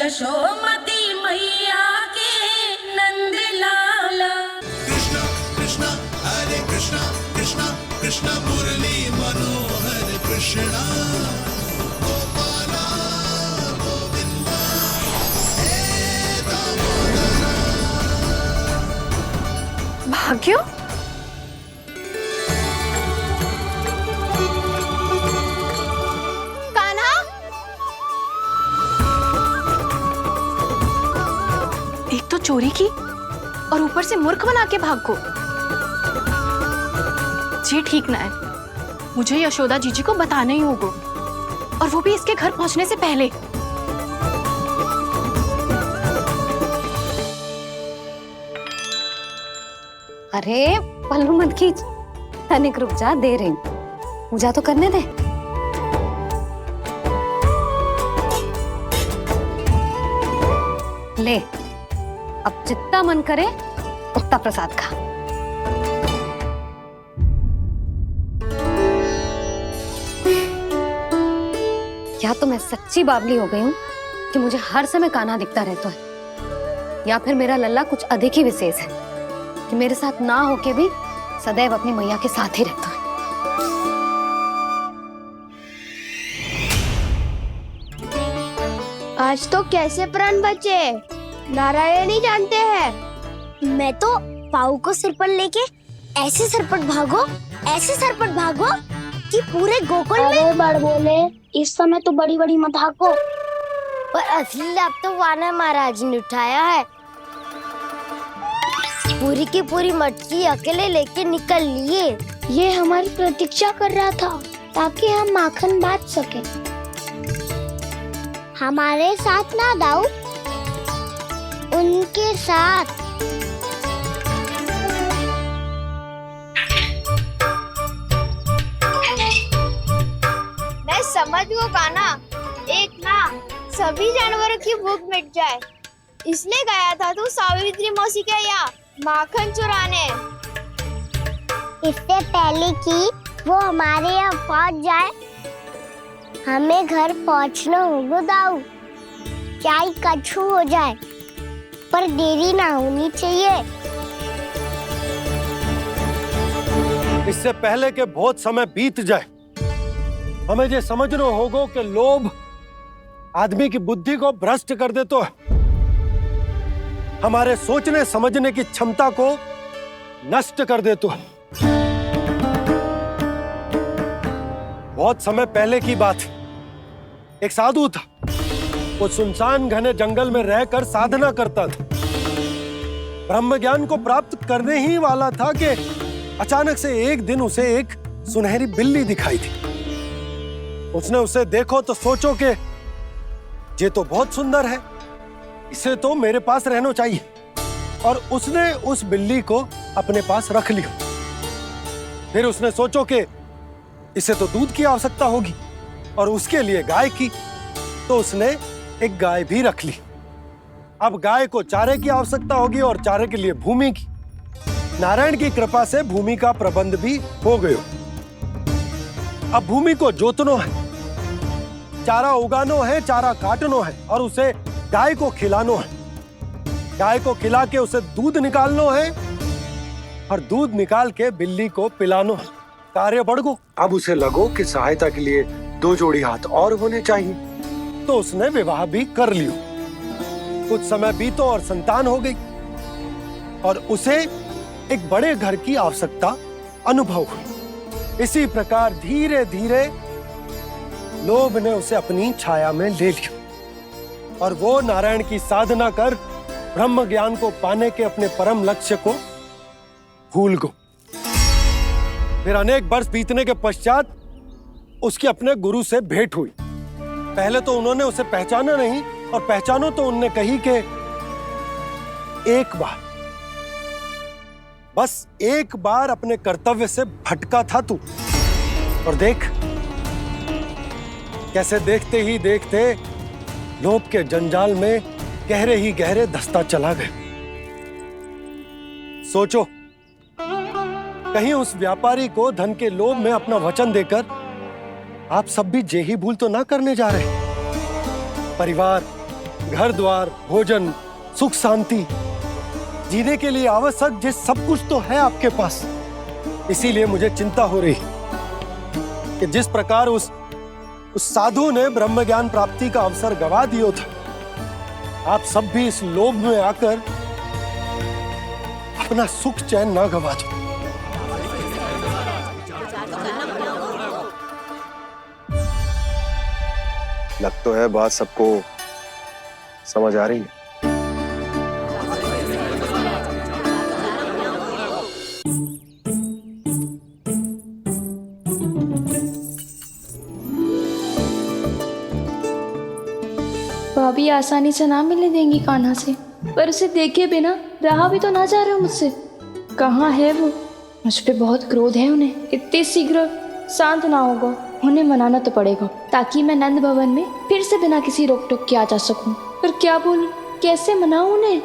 यशोमती मैया के नंद लाला। कृष्णा कृष्णा हरे कृष्णा कृष्णा कृष्णा मुरली मनोहर कृष्णा गोपाला गोविंदा हे दामोदरा। भाग्यो, कान्हा, एक तो चोरी की और ऊपर से मूर्ख बना के भागो। ये ठीक ना है, मुझे यशोदा जीजी को बताना ही होगा, और वो भी इसके घर पहुंचने से पहले। अरे पल्लू मत खींच, तनिक रुक जा, दे रही हूँ, पूजा तो करने दे। ले, अब जितना मन करे उतना प्रसाद खा। या तो मैं सच्ची बावली हो गई हूँ कि मुझे हर समय कान्हा दिखता रहता है, या फिर मेरा लल्ला कुछ अधिक ही विशेष है कि मेरे साथ ना होके भी सदैव अपनी मैया के साथ ही रहता है। आज तो कैसे प्राण बचे, नारायण ही जानते हैं। मैं तो पाऊ को सिर पर लेके ऐसे सरपट भागो कि पूरे गोकुल में बड़ बोले। इस समय तो बड़ी बड़ी मत हाको। पर असली लाभ तो वानर महाराज ने उठाया है। पूरी की पूरी मटकी अकेले लेके निकल लिए। ये हमारी प्रतीक्षा कर रहा था ताकि हम माखन बांट सके। हमारे साथ ना दाऊ, उनके साथ। मैं समझ गो कान्हा, एक ना सभी जानवरों की भूख मिट जाए, इसलिए गया था तू सावित्री मौसी के यहाँ माखन चुराने। इससे पहले कि वो हमारे यहाँ पहुँच जाए, हमें घर पहुँचना होगा दाऊ। क्या ही कछु हो जाए, पर देरी ना होनी चाहिए। इससे पहले कि बहुत समय बीत जाए, हमें ये समझना होगा कि लोभ आदमी की बुद्धि को भ्रष्ट कर देता है, हमारे सोचने समझने की क्षमता को नष्ट कर देता है। बहुत समय पहले की बात, एक साधु था। वो सुनसान घने जंगल में रहकर साधना करता था। ब्रह्म ज्ञान को प्राप्त करने ही वाला था कि अचानक से एक दिन उसे एक सुनहरी बिल्ली दिखाई थी। उसने उसे देखो तो सोचो कि ये तो बहुत सुंदर है, इसे तो मेरे पास रहना चाहिए, और उसने उस बिल्ली को अपने पास रख लिया। फिर उसने सोचो कि इसे तो दूध की आवश्यकता होगी और उसके लिए गाय की, तो उसने एक गाय भी रख ली। अब गाय को चारे की आवश्यकता होगी और चारे के लिए भूमि की। नारायण की कृपा से भूमि का प्रबंध भी हो गया। अब भूमि को जोतनो है, चारा उगानो है, चारा काटनो है और उसे गाय को खिलानो है। गाय को खिला के उसे दूध निकालनो है और दूध निकाल के बिल्ली को पिलानो है। कार्य बढ़ गो। अब उसे लगो कि सहायता के लिए 2 जोड़ी हाथ और होने चाहिए, तो उसने विवाह भी कर लियो। कुछ समय बीतो और संतान हो गई और उसे एक बड़े घर की आवश्यकता अनुभव हुई। इसी प्रकार धीरे धीरे लोभ ने उसे अपनी छाया में ले लिया और वो नारायण की साधना कर ब्रह्म ज्ञान को पाने के अपने परम लक्ष्य को भूल गो। फिर अनेक वर्ष बीतने के पश्चात उसकी अपने गुरु से भेंट हुई। पहले तो उन्होंने उसे पहचाना नहीं, और पहचानो तो उनने कही कि एक बार, बस एक बार अपने कर्तव्य से भटका था तू, और देख कैसे देखते ही देखते लोभ के जंजाल में गहरे ही गहरे धंसता चला गया। सोचो, कहीं उस व्यापारी को धन के लोभ में अपना वचन देकर आप सब भी यही भूल तो ना करने जा रहे। परिवार, घर द्वार, भोजन, सुख शांति, जीने के लिए आवश्यक जिस सब कुछ तो है आपके पास। इसीलिए मुझे चिंता हो रही कि जिस प्रकार उस साधु ने ब्रह्म ज्ञान प्राप्ति का अवसर गवा दिया था, आप सब भी इस लोभ में आकर अपना सुख चैन ना गवा दो। लग तो है बात सबको समझ आ रही है। भाभी आसानी से ना मिलने देंगी कान्हा से, पर उसे देखे बिना रहा भी तो ना जा रहे हो मुझसे। कहाँ है वो? मुझ पे बहुत क्रोध है उन्हें। इतने शीघ्र शांत ना होगा, उन्हें मनाना तो पड़ेगा ताकि मैं नंद भवन में फिर से बिना किसी रोक टोक के आ जा सकूं। पर क्या बोलूं, कैसे मनाऊं उन्हें?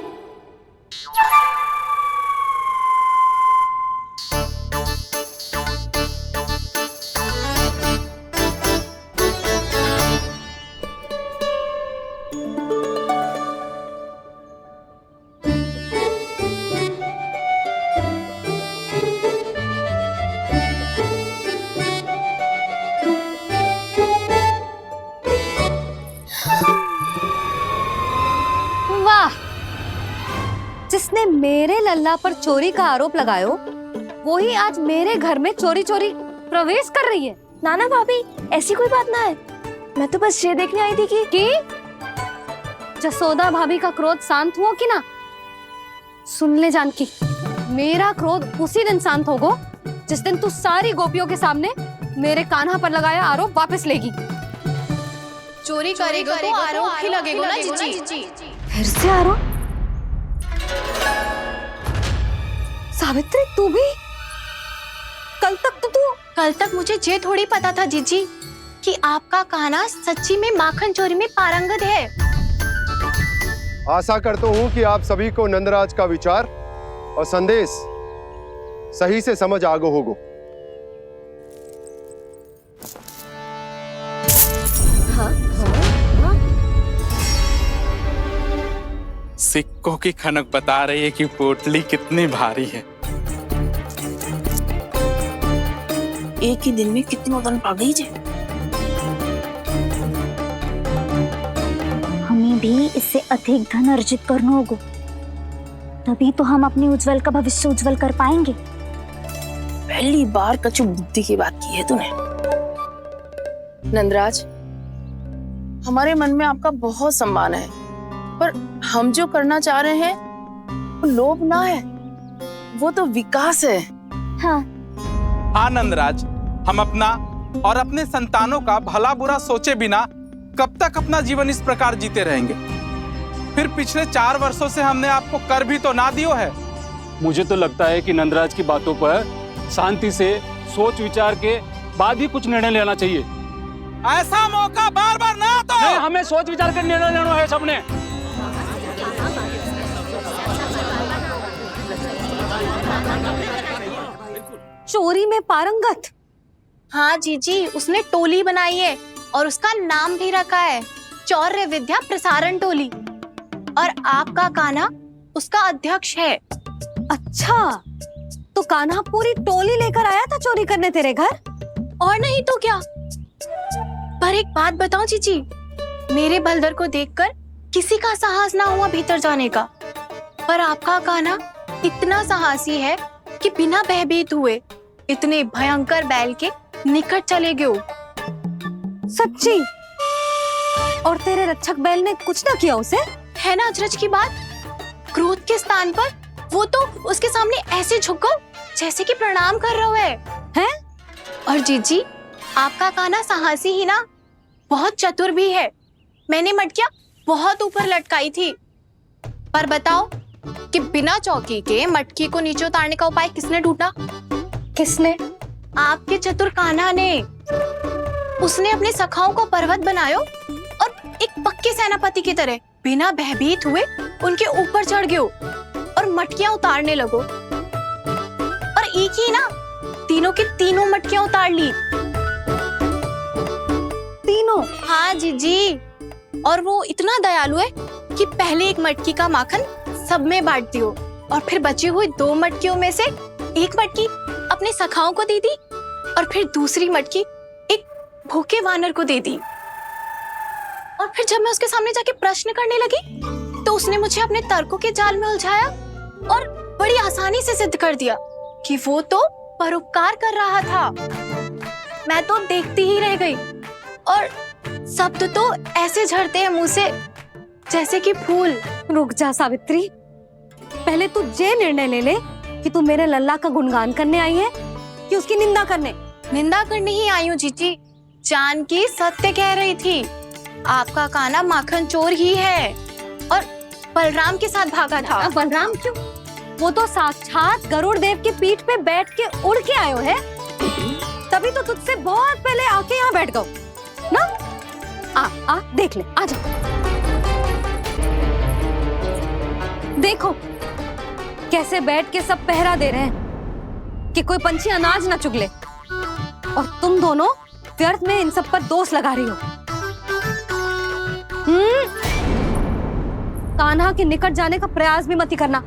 वाह, जिसने मेरे लल्ला पर चोरी का आरोप लगायो, वो ही आज मेरे घर में चोरी चोरी प्रवेश कर रही है। नाना भाभी, ऐसी कोई बात ना है, मैं तो बस ये देखने आई थी कि जसोदा भाभी का क्रोध शांत हुआ कि ना? सुन ले जानकी, मेरा क्रोध उसी दिन शांत होगा जिस दिन तू सारी गोपियों के सामने मेरे कान्हा पर लगाया आरोप वापस लेगी। चोरी करेगा तो आरोप ही लगेगा ना जीजी। फिर से आरोप? सावित्री, तू भी? कल तक मुझे ये थोड़ी पता था जीजी कि आपका कान्हा सच्ची में माखन चोरी में पारंगत है। आशा करता हूं कि आप सभी को नंदराज का विचार और संदेश सही से समझ आगो होगो। सिक्कों की खनक बता रही है कि पोटली कितनी भारी है। एक ही दिन में कितनों धन पा गई जे। हमें भी इससे अधिक धन अर्जित करना होगा, तभी तो हम अपने उज्जवल का भविष्य उज्जवल कर पाएंगे। पहली बार कछु बुद्धि की बात की है तूने। नंदराज, हमारे मन में आपका बहुत सम्मान है, पर हम जो करना चाह रहे हैं वो लोभ ना है, वो तो विकास है। हाँ नंदराज, हम अपना और अपने संतानों का भला बुरा सोचे बिना कब तक अपना जीवन इस प्रकार जीते रहेंगे? फिर पिछले 4 वर्षों से हमने आपको कर भी तो ना दियो है। मुझे तो लगता है कि नंदराज की बातों पर शांति से सोच विचार के बाद ही कुछ निर्णय लेना चाहिए। ऐसा मौका बार बार ना तो। नहीं, हमें सोच विचार कर निर्णय लेना है सबने। चोरी में पारंगत? हाँ जीजी, उसने टोली बनाई है और उसका नाम भी रखा है चौर्य विद्या प्रसारण टोली, और आपका कान्हा उसका अध्यक्ष है। अच्छा, तो कान्हा पूरी टोली लेकर आया था चोरी करने तेरे घर? और नहीं तो क्या। पर एक बात बताऊं जीजी, मेरे बलदर को देखकर किसी का साहस ना हुआ भीतर जाने का, पर आपका कान्हा इतना साहसी है कि बिना भयभीत हुए इतने भयंकर बैल के निकट चले गए। सच्ची? और तेरे रक्षक बैल ने कुछ ना किया उसे? है ना अचरज की बात। क्रोध के स्थान पर वो तो उसके सामने ऐसे झुको जैसे कि प्रणाम कर रहा है? और जीजी, आपका कान्हा साहसी ही ना, बहुत चतुर भी है। मैंने मटकियां बहुत ऊपर लटकाई थी, पर बताओ कि बिना चौकी के मटकी को नीचे उतारने का उपाय किसने ढूंढा? किसने? आपके चतुर कान्हा ने। उसने अपने सखाओं को पर्वत बनायो और एक पक्के सेनापति की तरह बिना भयभीत हुए उनके ऊपर चढ़ गयो और मटकियां उतारने लगो, और एक ही ना, तीनों की तीनों मटकियां उतार ली। तीनों? हाँ जीजी, और वो इतना दयालु है कि पहले एक मटकी का माखन सब में बांट दियो और फिर बची हुई 2 मटकियों में से एक मटकी अपने सखाओं को दे दी और फिर दूसरी मटकी एक भूखे वानर को दे दी। और फिर जब मैं उसके सामने जाके प्रश्न करने लगी तो उसने मुझे अपने तर्कों के जाल में उलझाया और बड़ी आसानी से सिद्ध कर दिया कि वो तो परोपकार कर रहा था। मैं तो देखती ही रह गई और शब्द तो ऐसे झड़ते हैं मुंह से जैसे कि फूल। रुक जा सावित्री, पहले तू ये निर्णय ले ले कि तू मेरे लल्ला का गुणगान करने आई है कि उसकी निंदा करने। निंदा करने ही आई हूँ जीजी। जानकी सत्य कह रही थी, आपका कान्हा माखन चोर ही है और बलराम के साथ भागा था। बलराम क्यों? वो तो साक्षात गरुड़ देव की पीठ पे बैठ के उड़ के आयो है, तभी तो तुझसे बहुत पहले आके यहाँ बैठ गओ ना। आ देख ले, आ जा। देखो कैसे बैठ के सब पहरा दे रहे हैं कि कोई पंछी अनाज ना चुगले, और तुम दोनों व्यर्थ में इन सब पर दोष लगा रही हो। कान्हा के निकट जाने का प्रयास भी मत ही करना।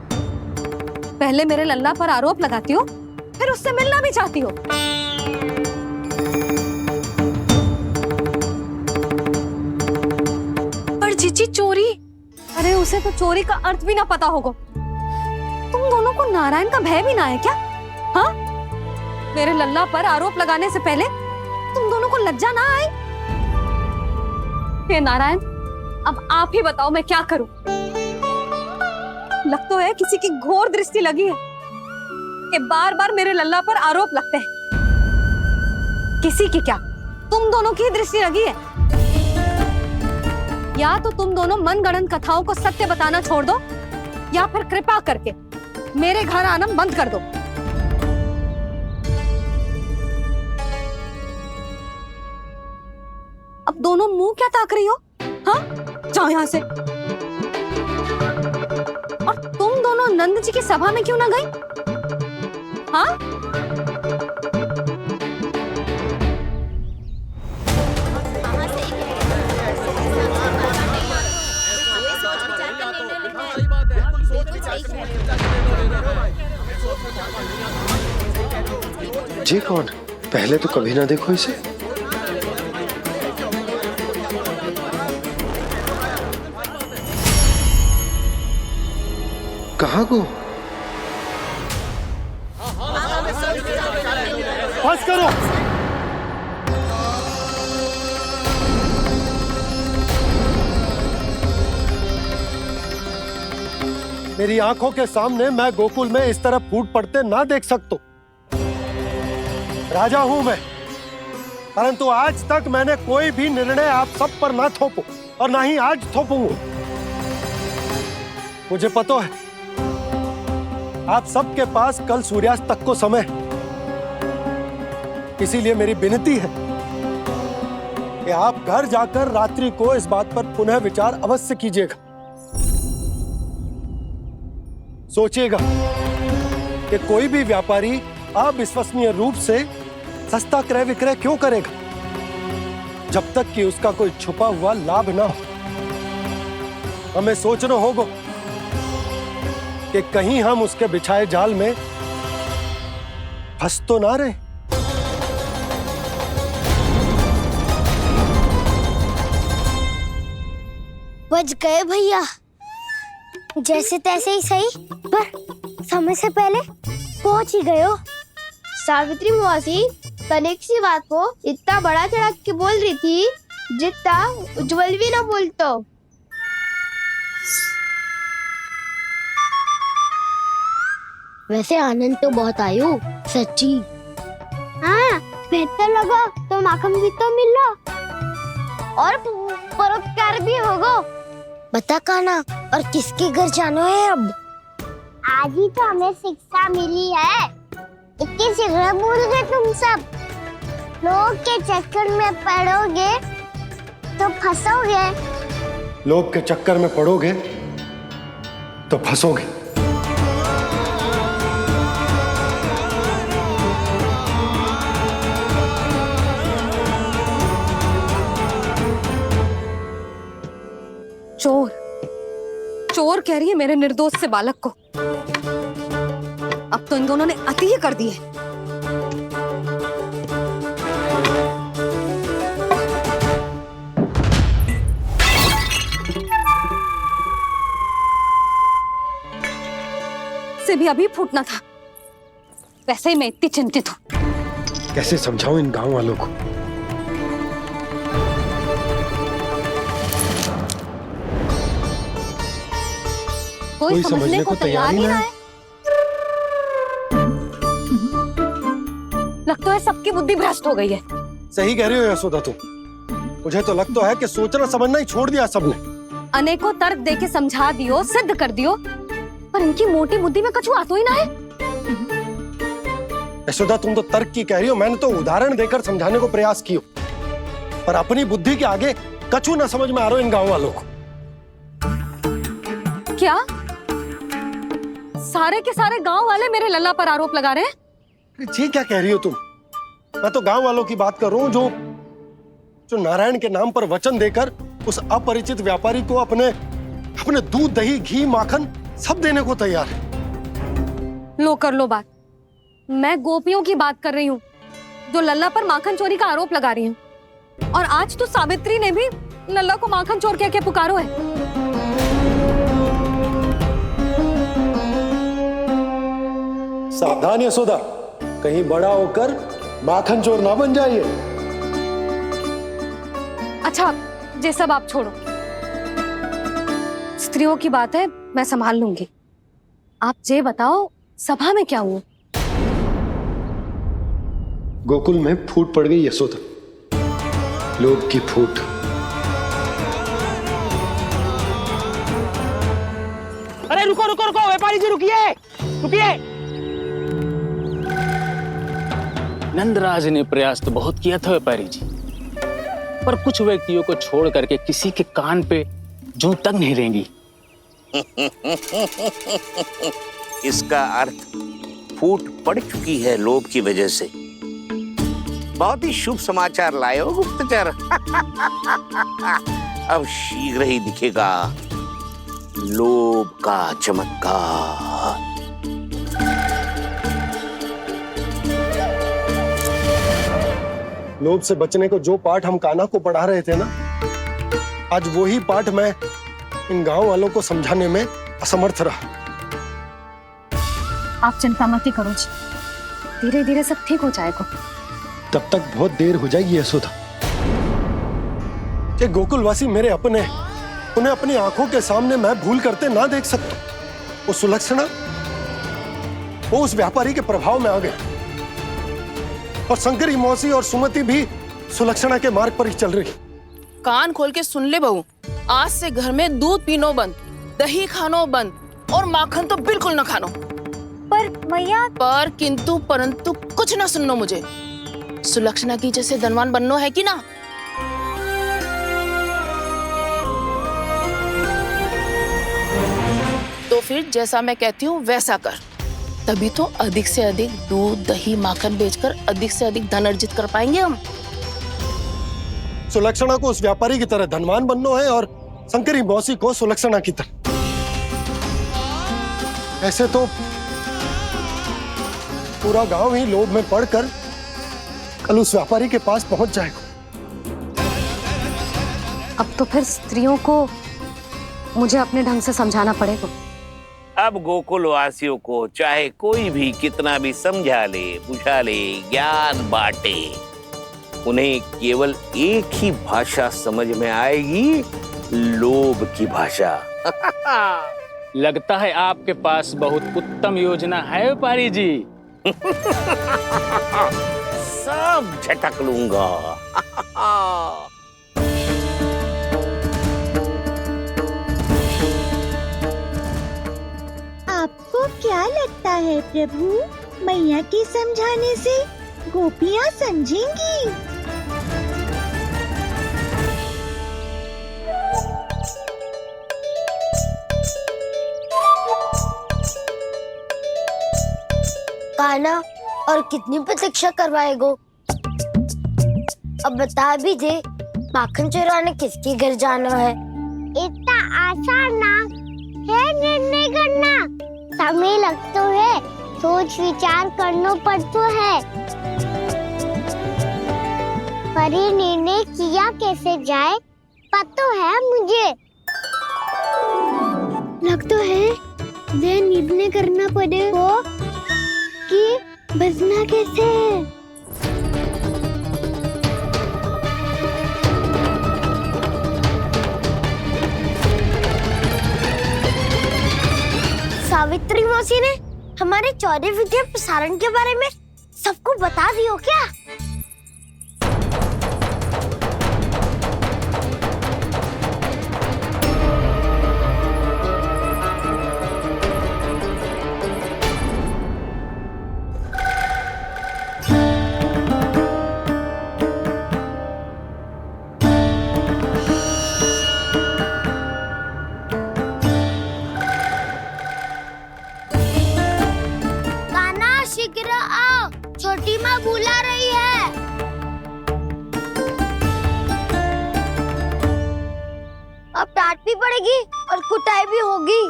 पहले मेरे लल्ला पर आरोप लगाती हो, फिर उससे मिलना भी चाहती हो। पर जीजी चोरी, अरे उसे तो चोरी का अर्थ भी ना पता होगा। तुम दोनों को नारायण का भय भी ना है क्या? हाँ, मेरे लल्ला पर आरोप लगाने से पहले तुम दोनों को लज्जा ना आई? हे नारायण, अब आप ही बताओ मैं क्या करूं। लग तो है किसी की घोर दृष्टि लगी है कि बार बार मेरे लल्ला पर आरोप लगते हैं। किसी की क्या, तुम दोनों की दृष्टि लगी है। या तो तुम दोनों मनगढ़ंत कथाओं को सत्य बताना छोड़ दो, या फिर कृपा करके मेरे घर आना बंद कर दो। अब दोनों मुंह क्या ताक रही हो? हाँ, जाओ यहां से। और तुम दोनों नंद जी की सभा में क्यों ना गई? हाँ, जी कौन? पहले तो कभी ना देखो इसे। कहाँ को? बस करो। मेरी आंखों के सामने मैं गोकुल में इस तरह फूट पड़ते ना देख सकता। राजा हूं मैं, परंतु आज तक मैंने कोई भी निर्णय आप सब पर ना थोपो और ना ही आज थोपूंगा। मुझे पता है आप सबके पास कल सूर्यास्त तक को समय, इसीलिए मेरी विनती है कि आप घर जाकर रात्रि को इस बात पर पुनः विचार अवश्य कीजिएगा। सोचिएगा कि कोई भी व्यापारी अविश्वसनीय रूप से सस्ता क्रय विक्रय क्यों करेगा जब तक कि उसका कोई छुपा हुआ लाभ ना हो। हमें सोचना होगा कि कहीं हम उसके बिछाए जाल में फंस तो ना रहे। बच गए भैया, जैसे तैसे ही सही, पर समय से पहले पहुंच ही गए हो। सावित्री मौसी कनेक सी बात को इतना बड़ा चढ़ा के बोल रही थी जितना उज्जवल भी ना बोलतो। वैसे आनंद तो बहुत आयो, सच्ची। हाँ, बेहतर लगा तो माखन भी तो मिल रहा और परोपकार भी होगा। बता कान्हा, और किसके घर जाना है अब? आज ही तो हमें शिक्षा मिली है। इतनी शीघ्र भूल गए तुम सब। लोग के चक्कर में पड़ोगे तो फंसोगे। लोग के चक्कर में पड़ोगे तो फंसोगे। चोर चोर कह रही है मेरे निर्दोष से बालक को। अब तो इन दोनों ने अति ही कर दी है। से भी अभी फूटना था। वैसे ही मैं इतनी चिंतित हूं। कैसे समझाऊं इन गांव वालों को? कोई समझने को तैयार ही ना है। लगता है सबकी बुद्धि भ्रष्ट हो गई है। सही कह रही हो यशोदा तुम। मुझे तो लगता है कि सोचना समझना ही छोड़ दिया सबने। अनेकों तर्क देके समझा दियो, सिद्ध कर दियो, पर इनकी मोटी बुद्धि में कछु आता ही ना है। यशोदा तुम तो तर्क की कह रही हो, मैंने तो उदाहरण देकर समझाने को प्रयास किया, पर अपनी बुद्धि के आगे कछु ना समझ में आ रहा इन गांव वालों को। क्या सारे के सारे गांव वाले मेरे लल्ला पर आरोप लगा रहे हैं? जी क्या कह रही हो तुम? मैं तो गांव वालों की बात कर रहा हूं जो नारायण के नाम पर वचन देकर उस अपरिचित व्यापारी को अपने दूध, दही, घी, माखन सब देने को तैयार है। लो कर लो बात। मैं गोपियों की बात कर रही हूँ जो लल्ला पर माखन चोरी का आरोप लगा रही हैं। और आज तो सावित्री ने भी लल्ला को माखन चोर कह के पुकारो है। सावधान यशोदा, कहीं बड़ा होकर माखन चोर ना बन जाइए। अच्छा ये सब आप छोड़ो, स्त्रियों की बात है, मैं संभाल लूंगी। आप ये बताओ सभा में क्या हुआ? गोकुल में फूट पड़ गई यशोदा, लोभ की फूट। अरे रुको रुको रुको, व्यापारी जी रुकिए रुकिए। नंदराज ने प्रयास तो बहुत किया था व्यापारी जी, पर कुछ व्यक्तियों को छोड़ करके किसी के कान पे जूं तक नहीं रेंगी। इसका अर्थ फूट पड़ चुकी है लोभ की वजह से। बहुत ही शुभ समाचार लाए हो गुप्तचर। अब शीघ्र ही दिखेगा लोभ का चमत्कार। लोभ से बचने को जो पाठ हम कान्हा को पढ़ा रहे थे ना, आज वही पाठ मैं इन गांव वालों को समझाने में असमर्थ रहा। आप चिंता मत ही करो जी, धीरे धीरे सब ठीक हो जाएगा। तब तक बहुत देर हो जाएगी यशोदा। ये गोकुलवासी मेरे अपने, उन्हें अपनी आंखों के सामने मैं भूल करते ना देख सकता। वो सुलक्षणा, वो उस व्यापारी के प्रभाव में आ गए, और शंकरी मौसी और सुमति भी सुलक्षणा के मार्ग पर ही चल रही। कान खोल के सुन ले बहू, आज से घर में दूध पीनो बंद, दही खानो बंद, और माखन तो बिल्कुल ना खानो। पर मैया, पर किंतु परंतु कुछ ना सुननो मुझे। सुलक्षणा की जैसे धनवान बननो है कि ना? तो फिर जैसा मैं कहती हूँ वैसा कर, तभी तो अधिक से अधिक दूध, दही, माखन बेचकर अधिक से अधिक धन अर्जित कर पाएंगे हम। सुलक्षणा को उस व्यापारी की तरह धनवान बनना है और शंकरी मौसी को सुलक्षणा की तरह। ऐसे तो पूरा गांव ही लोभ में पड़कर कल उस व्यापारी के पास पहुंच जाएगा। अब तो फिर स्त्रियों को मुझे अपने ढंग से समझाना पड़ेगा। अब गोकुल वासियों को चाहे कोई भी कितना भी समझा ले, बुझा ले, ज्ञान बांटे, उन्हें केवल एक ही भाषा समझ में आएगी, लोभ की भाषा। लगता है आपके पास बहुत उत्तम योजना है व्यापारी जी। सब झटक लूंगा। आपको क्या लगता है प्रभु, मैया के समझाने से गोपियाँ समझेंगी? कान्हा, और कितनी प्रतीक्षा करवाएगो? अब बता भी दे, माखन चुराने किसके घर जाना है? इतना आसान ना है निर्णय करना। समय लगता है, सोच विचार करना पड़ता है, पर ये निर्णय किया कैसे जाए पता है मुझे। लगता है ये निर्णय करना पड़ेगा कि बचना कैसे है। सावित्री मौसी ने हमारे चौरे विद्या प्रसारण के बारे में सबको बता दियो क्या? शीघ्र आओ, छोटी माँ बुला रही है। अब डांट भी पड़ेगी और कुटाई भी होगी।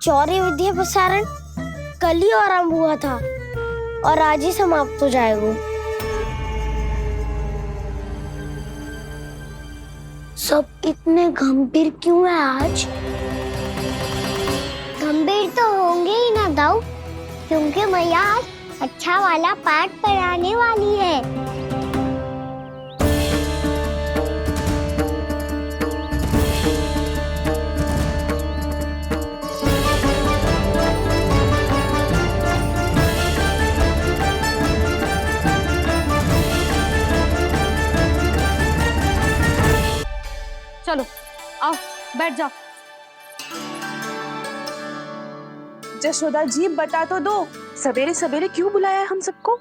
चौरी विद्या प्रसारण कल ही आरंभ हुआ था और आज ही समाप्त हो जाएगा। सब इतने गंभीर क्यों है आज? गंभीर तो होंगे ही ना दाऊ, क्योंकि मैया आज अच्छा वाला पाठ पढ़ाने वाली है। चलो आओ बैठ जाओ। जशोदा जी बता तो दो, सवेरे सवेरे क्यों बुलाया है हम सबको?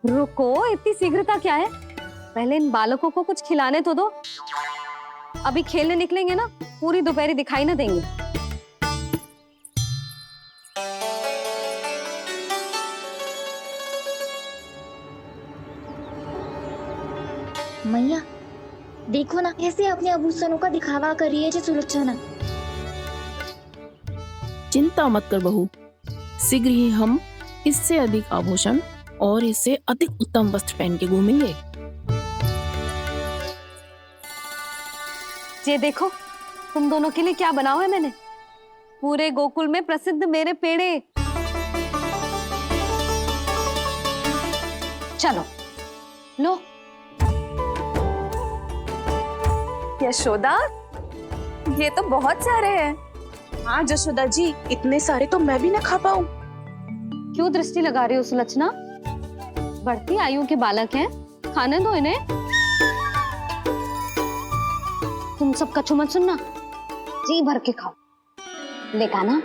रुको, इतनी शीघ्रता क्या है? पहले इन बालकों को कुछ खिलाने तो दो। अभी खेलने निकलेंगे ना, पूरी दोपहरी दिखाई ना देंगे। मैया देखो ना, कैसे अपने आभूषणों का दिखावा कर रही है जी सुलोचना। चिंता मत कर बहू, शीघ्र ही हम इससे अधिक आभूषण और इससे अधिक उत्तम वस्त्र पहन के घूमेंगे। ये देखो, तुम दोनों के लिए क्या बनाओ है मैंने। पूरे गोकुल में प्रसिद्ध मेरे पेड़े। चलो लो। यशोदा, ये तो बहुत सारे हैं। हाँ जशोदा जी, इतने सारे तो मैं भी ना खा पाऊं। क्यों दृष्टि लगा रही हो सुलक्षणा? बढ़ती आयु के बालक हैं, खाने दो इन्हें। तुम सब कछु मत सुनना, जी भर के खाओ। लेगा ना?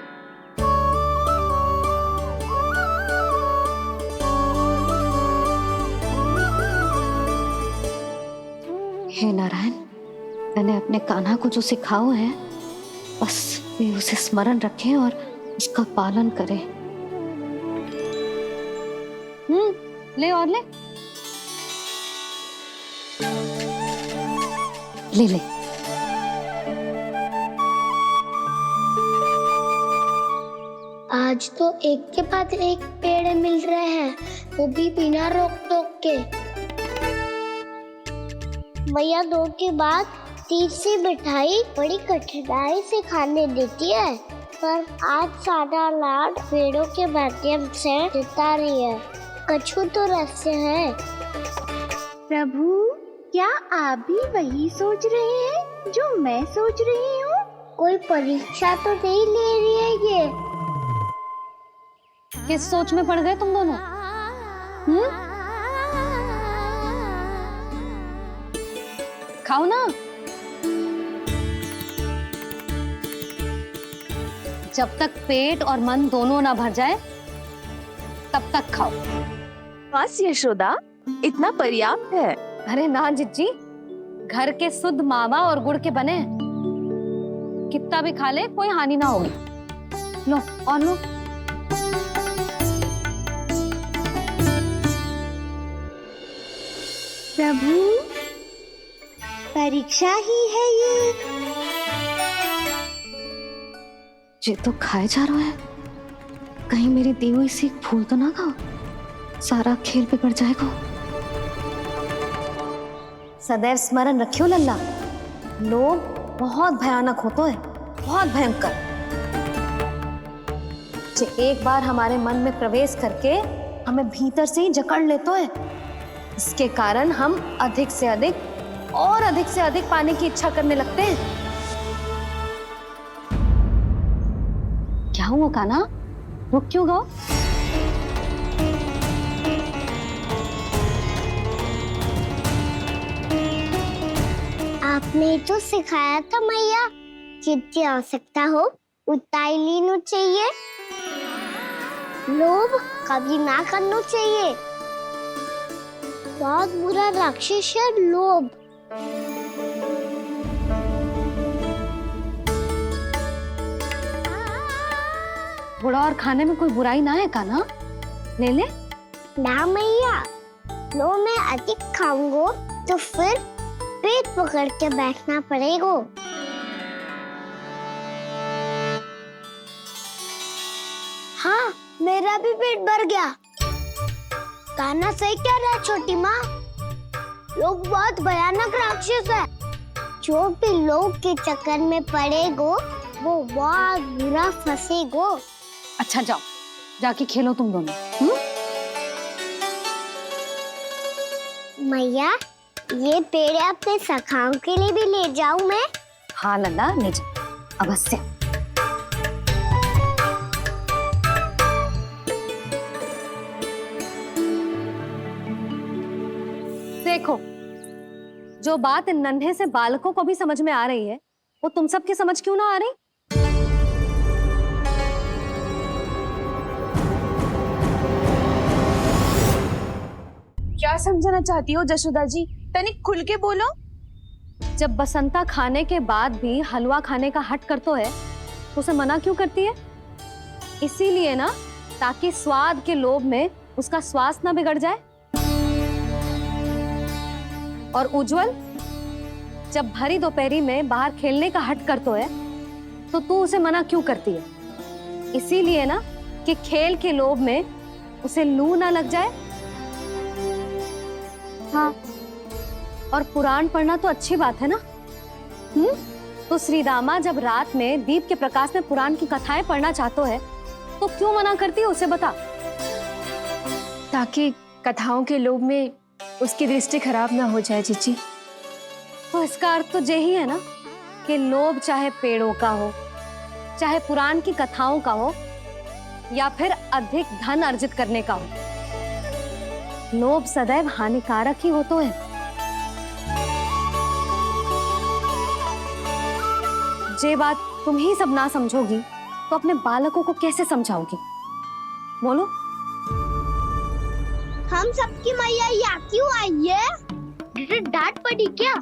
हे नारायण, मैंने अपने कान्हा को जो सिखाओ है, बस वे उसे स्मरण रखें और उसका पालन करें। ले और ले ले ले। आज तो एक के बाद एक पेड़ मिल रहे हैं, वो भी बिना रोक टोक के। मैया दो के बाद तीसरी मिठाई बड़ी कठिनाई से खाने देती है, पर आज सादा लाड पेड़ों के माध्यम से जिता रही है। कछु तो रहस्य है। प्रभु, क्या आप भी वही सोच रहे हैं जो मैं सोच रही हूँ? कोई परीक्षा तो नहीं ले रही है ये? किस सोच में पड़ गए तुम दोनों? खाओ ना। जब तक पेट और मन दोनों ना भर जाए तब तक खाओ। बस यशोदा, इतना पर्याप्त है। अरे ना जिज्जी, घर के शुद्ध मावा और गुड़ के बने, कितना भी खा ले कोई हानि ना होगी। लो और लो। प्रभु, परीक्षा ही है ये। ये तो खाए जा रहा है। कहीं मेरी दी हुई सीख भूल तो ना खाओ, सारा खेल बिगड़ जाएगा। सदैव स्मरण रखियो लल्ला, लोग बहुत भयानक होते हैं, बहुत भयंकर। जो एक बार हमारे मन में प्रवेश करके हमें भीतर से ही जकड़ लेते हैं, इसके कारण हम अधिक से अधिक और अधिक से अधिक पाने की इच्छा करने लगते हैं। क्या हुआ कान्हा, रुक क्यों गए? आपने तो सिखाया था मैया, जितनी आवश्यकता हो उतना ही लेना चाहिए, लोभ कभी ना करना चाहिए। बहुत बुरा राक्षस है लोभ। बुरा और खाने में कोई बुराई ना है कान्हा, ले ले। ना मैया, लो मैं अधिक खाऊंगा तो फिर पेट पकड़ के बैठना पड़ेगा। हाँ, मेरा भी पेट भर गया। कान्हा सही कह रहा है छोटी माँ, लोग बहुत भयानक राक्षस है। जो भी लोग के चक्कर में पड़ेगो वो बहुत बुरा फंसेगो। अच्छा जाओ, जाके खेलो तुम दोनों। मैया, ये पेड़ अपने सखाओं के लिए भी ले जाऊं मैं? हाँ लल्ला, ले जा अवश्य। देखो, जो बात इन नन्हे से बालकों को भी समझ में आ रही है, वो तुम सबकी समझ क्यों ना आ रही? क्या समझाना चाहती हो जशोदा जी, तनिक खुल के बोलो। जब बसंता खाने के बाद भी हलवा खाने का हट करतो है, तो उसे मना क्यों करती है? इसीलिए ना, ताकि स्वाद के लोभ में उसका स्वास्थ्य ना बिगड़ जाए। और उज्जवल, जब भरी दोपहरी में बाहर खेलने का हट करतो है, तो तू उसे मना क्यों करती है? इसीलिए ना, कि खेल के लोभ में उसे लू ना लग जाए। हाँ, और पुराण पढ़ना तो अच्छी बात है ना। तो श्रीदामा जब रात में दीप के प्रकाश में पुराण की कथाएं पढ़ना चाहते है, तो क्यों मना करती है उसे, बता। ताकि कथाओं के लोभ में उसकी दृष्टि खराब ना हो जाए जीजी। तो इसका अर्थ तो यही है ना, कि लोभ चाहे पेड़ों का हो, चाहे पुराण की कथाओं का हो, या फिर अधिक धन अर्जित करने का हो, लोभ सदैव हानिकारक ही होते हैं। जे बात तुम ही सब ना समझोगी, तो अपने बालकों को कैसे समझाओगी? बोलो। हम सबकी मैया यहाँ क्यों आई है? डांट पड़ी क्या?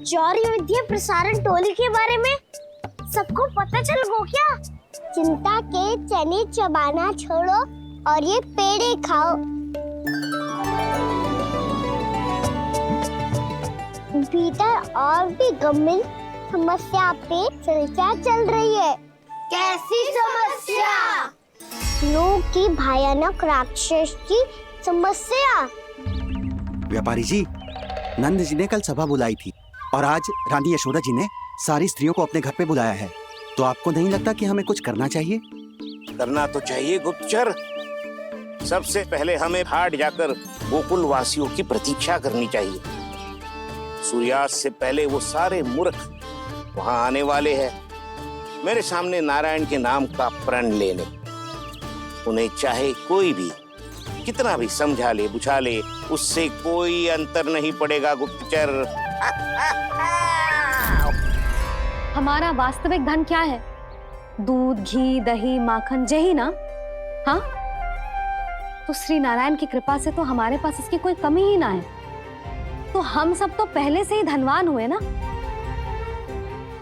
चौरी विद्या प्रसारण टोली के बारे में सबको पता चल गो क्या? चिंता के चने चबाना छोड़ो और ये पेड़े खाओ। भीतर और भी गंभीर समस्या पे चर्चा चल रही है। कैसी समस्या? लोग की भयानक राक्षस की समस्या। व्यापारी जी, नंद जी ने कल सभा बुलाई थी और आज रानी यशोदा जी ने सारी स्त्रियों को अपने घर पे बुलाया है। तो आपको नहीं लगता कि हमें कुछ करना चाहिए? करना तो चाहिए गुप्तचर। सबसे पहले हमें हाट जाकर गोकुल वासियों की प्रतीक्षा करनी चाहिए। सूर्यास्त से पहले वो सारे मूर्ख वहां आने वाले हैं, मेरे सामने नारायण के नाम का प्रण लेने। उन्हें चाहे कोई भी कितना भी समझा ले बुझा ले, उससे कोई अंतर नहीं पड़ेगा गुप्तचर। हमारा वास्तविक धन क्या है? दूध, घी, दही, माखन, यही ना? हाँ, तो श्री नारायण की कृपा से तो हमारे पास इसकी कोई कमी ही ना है। तो हम सब तो पहले से ही धनवान हुए ना।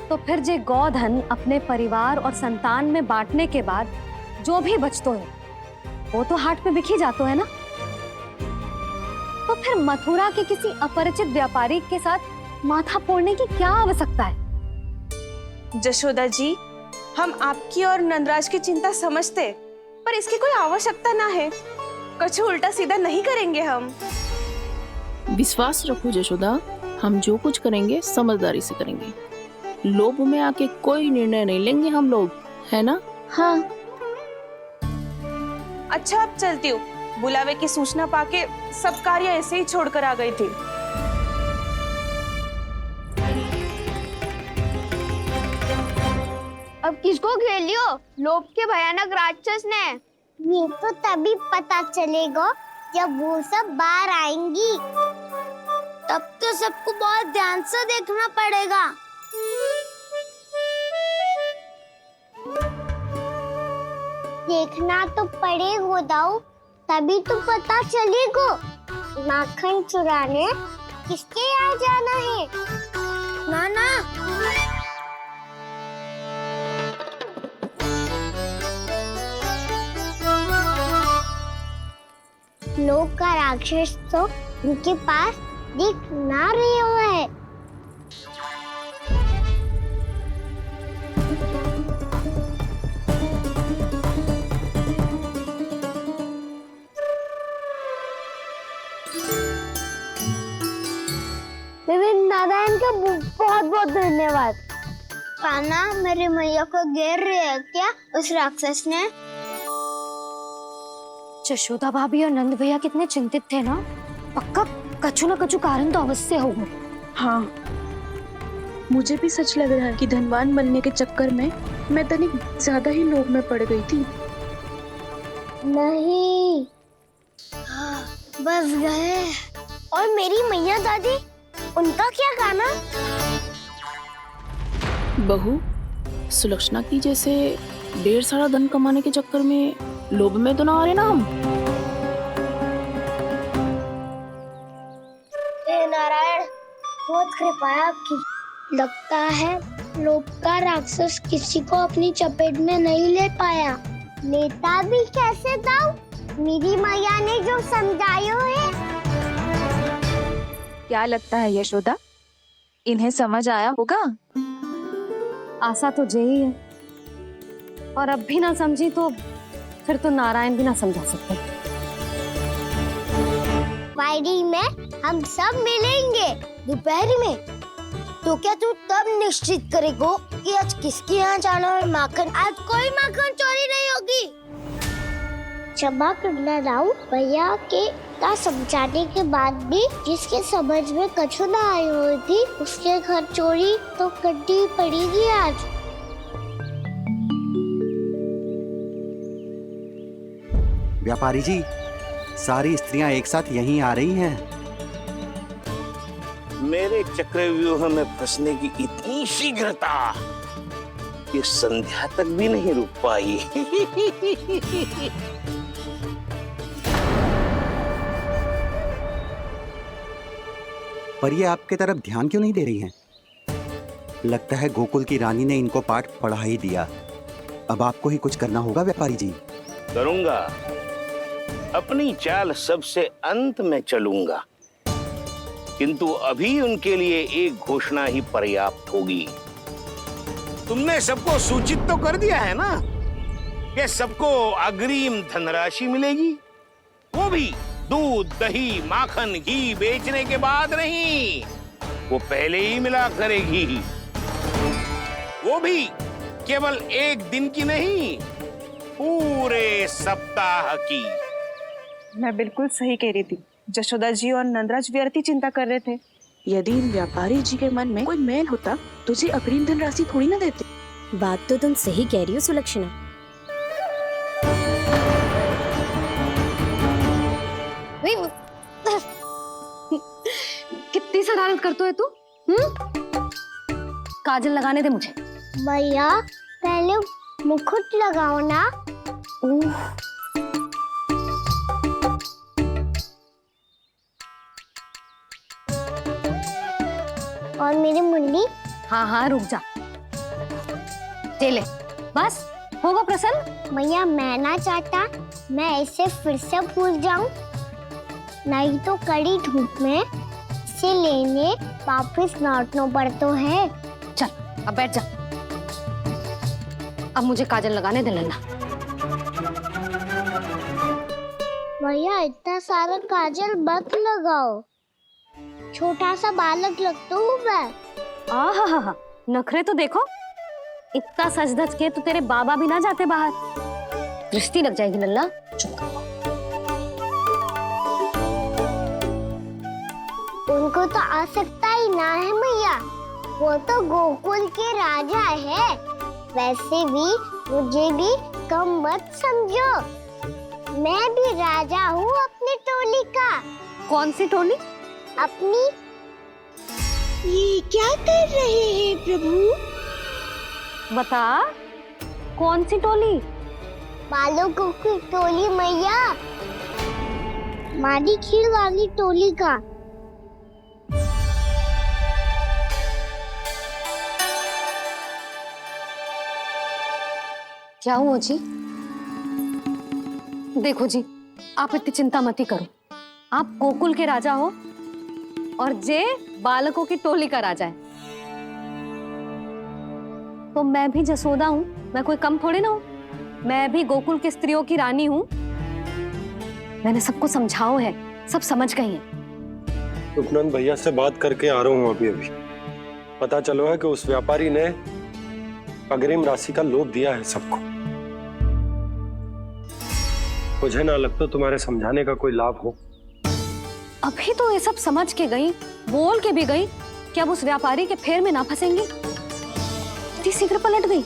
तो फिर जे गौधन अपने परिवार और संतान में बांटने के बाद जो भी बचतो है, वो तो हाट पे बिखी जातो है ना। तो फिर मथुरा के किसी अपरिचित व्यापारी के साथ माथा फोड़ने की क्या आवश्यकता है? जशोदा जी, हम आपकी और नंदराज की चिंता समझते, पर इसकी कोई आवश्यकता ना है। कुछ उल्टा सीधा नहीं करेंगे हम। विश्वास रखो जशोदा, हम जो कुछ करेंगे समझदारी से करेंगे। लोभ में आके कोई निर्णय नहीं लेंगे हम लोग, है ना? हाँ। अच्छा, अब चलती हूँ। बुलावे की सूचना पाके सब कार्य ऐसे ही छोड़कर आ गई थी। अब किसको घेर लियो? लोभ के भयानक राक्षस ने। ये तो तभी पता चलेगा जब वो सब बाहर आएंगी। तब तो सबको बहुत ध्यान से देखना पड़ेगा। देखना तो पड़ेगा दाऊ, तभी तो पता चलेगा माखन चुराने किसके यहाँ जाना है। नाना, लोग का राक्षस तो उनके पास दिख ना रहा है। नारायण का बहुत बहुत धन्यवाद। कान्हा, मेरी मैया को घेर रहे है क्या उस राक्षस ने? यशोदा भाभी और नंद भैया कितने चिंतित थे ना। पक्का कछु न कछु कारण तो अवश्य होगा। हाँ, मुझे भी सच लग रहा है कि धनवान बनने के चक्कर में मैं तनिक ज्यादा ही लोभ में पड़ गई थी। नहीं, बस गए। और मेरी मैया दादी, उनका क्या गाना? बहू, सुलक्षणा की जैसे ढेर सारा धन कमाने के चक्कर में लोभ में तो ना आ रहे ना हम। हे नारायण, बहुत कृपा है आपकी। लगता है लोभ का राक्षस किसी को अपनी चपेट में नहीं ले पाया। लेता भी कैसे दाऊ? मेरी मैया ने जो समझायो है। क्या लगता है यशोदा, इन्हें समझ आया होगा? आशा तो यही है, और अब भी ना समझी तो फिर तो नारायण भी ना समझा सकते। वायरी में हम सब मिलेंगे दोपहर में। तो क्या तू तब निश्चित करेगो कि आज किसके यहाँ जाना है माखन? आज कोई माखन चोरी नहीं होगी। क्षमा करना राव, भैया के का समझाने के बाद भी जिसके समझ में कछु ना आई हुई थी उसके घर चोरी तो करनी पड़ेगी आज। व्यापारी जी, सारी स्त्रियां एक साथ यहीं आ रही हैं। मेरे चक्रव्यूह में फंसने की इतनी शीघ्रता कि संध्या तक भी नहीं रुक पाई। पर ये आपके तरफ ध्यान क्यों नहीं दे रही हैं? लगता है गोकुल की रानी ने इनको पाठ पढ़ा ही दिया। अब आपको ही कुछ करना होगा व्यापारी जी। करूंगा, अपनी चाल सबसे अंत में चलूंगा, किंतु अभी उनके लिए एक घोषणा ही पर्याप्त होगी। तुमने सबको सूचित तो कर दिया है ना कि सबको अग्रिम धनराशि मिलेगी, वो भी दूध, दही, माखन, घी बेचने के बाद नहीं, वो पहले ही मिला करेगी। वो भी केवल एक दिन की नहीं, पूरे सप्ताह की। मैं बिल्कुल सही कह रही थी। जशोदा जी और नंदराज व्यर्थ चिंता कर रहे थे। यदि इन व्यापारी जी के मन में कोई मैल होता तो जी अग्रिम धनराशि थोड़ी ना देते। बात तो तुम सही कह रही हो सुलक्षणा। कितनी शरारत करते है तू? काजल लगाने दे मुझे। भैया, पहले मुकुट लगाओ ना। और मेरी मुन्नी? हाँ हाँ, रुक जा। ले बस, होगा प्रसन्न? भैया, मैं ना चाहता मैं ऐसे फिर से भूल जाऊं। नहीं तो कड़ी धूप में इसे लेने वापस लौटना पड़ता है। चल अब बैठ जा। अब मुझे काजल लगाने दे लल्ला। भैया इतना सारा काजल मत लगाओ, छोटा सा बालक लगता हूँ मैं। आहा, नखरे तो देखो, इतना सज धज के तो तेरे बाबा भी ना जाते बाहर, दृष्टि लग जाएगी लल्ला। उनको तो आ सकता ही ना है मैया, वो तो गोकुल के राजा है। वैसे भी मुझे भी कम मत समझो, मैं भी राजा हूँ अपनी टोली का। कौन सी टोली? अपनी। ये क्या कर रहे हैं प्रभु? बता, कौन सी टोली? बालकों की टोली मैया, मारी खीर वाली टोली का। क्या हुआ जी? देखो जी, आप इतनी चिंता मत ही करो। आप गोकुल के राजा हो और जे बालकों की टोली का राजा है, तो मैं भी जसोदा हूँ, मैं कोई कम थोड़ी ना हूँ। मैं भी गोकुल की स्त्रियों की रानी हूँ। मैंने सबको समझाओ है, सब समझ गई हैं। उपनंद भैया से बात करके आ रहा हूँ अभी। पता चलो है कि उस व्यापारी ने अग्रिम राशि का लोभ दिया है सबको। मुझे ना लगता तुम्हारे समझाने का कोई लाभ हो। अभी तो ये सब समझ के गई, बोल के भी गई कि अब उस व्यापारी के फेर में ना फंसेंगी। इतनी शीघ्र पलट गई।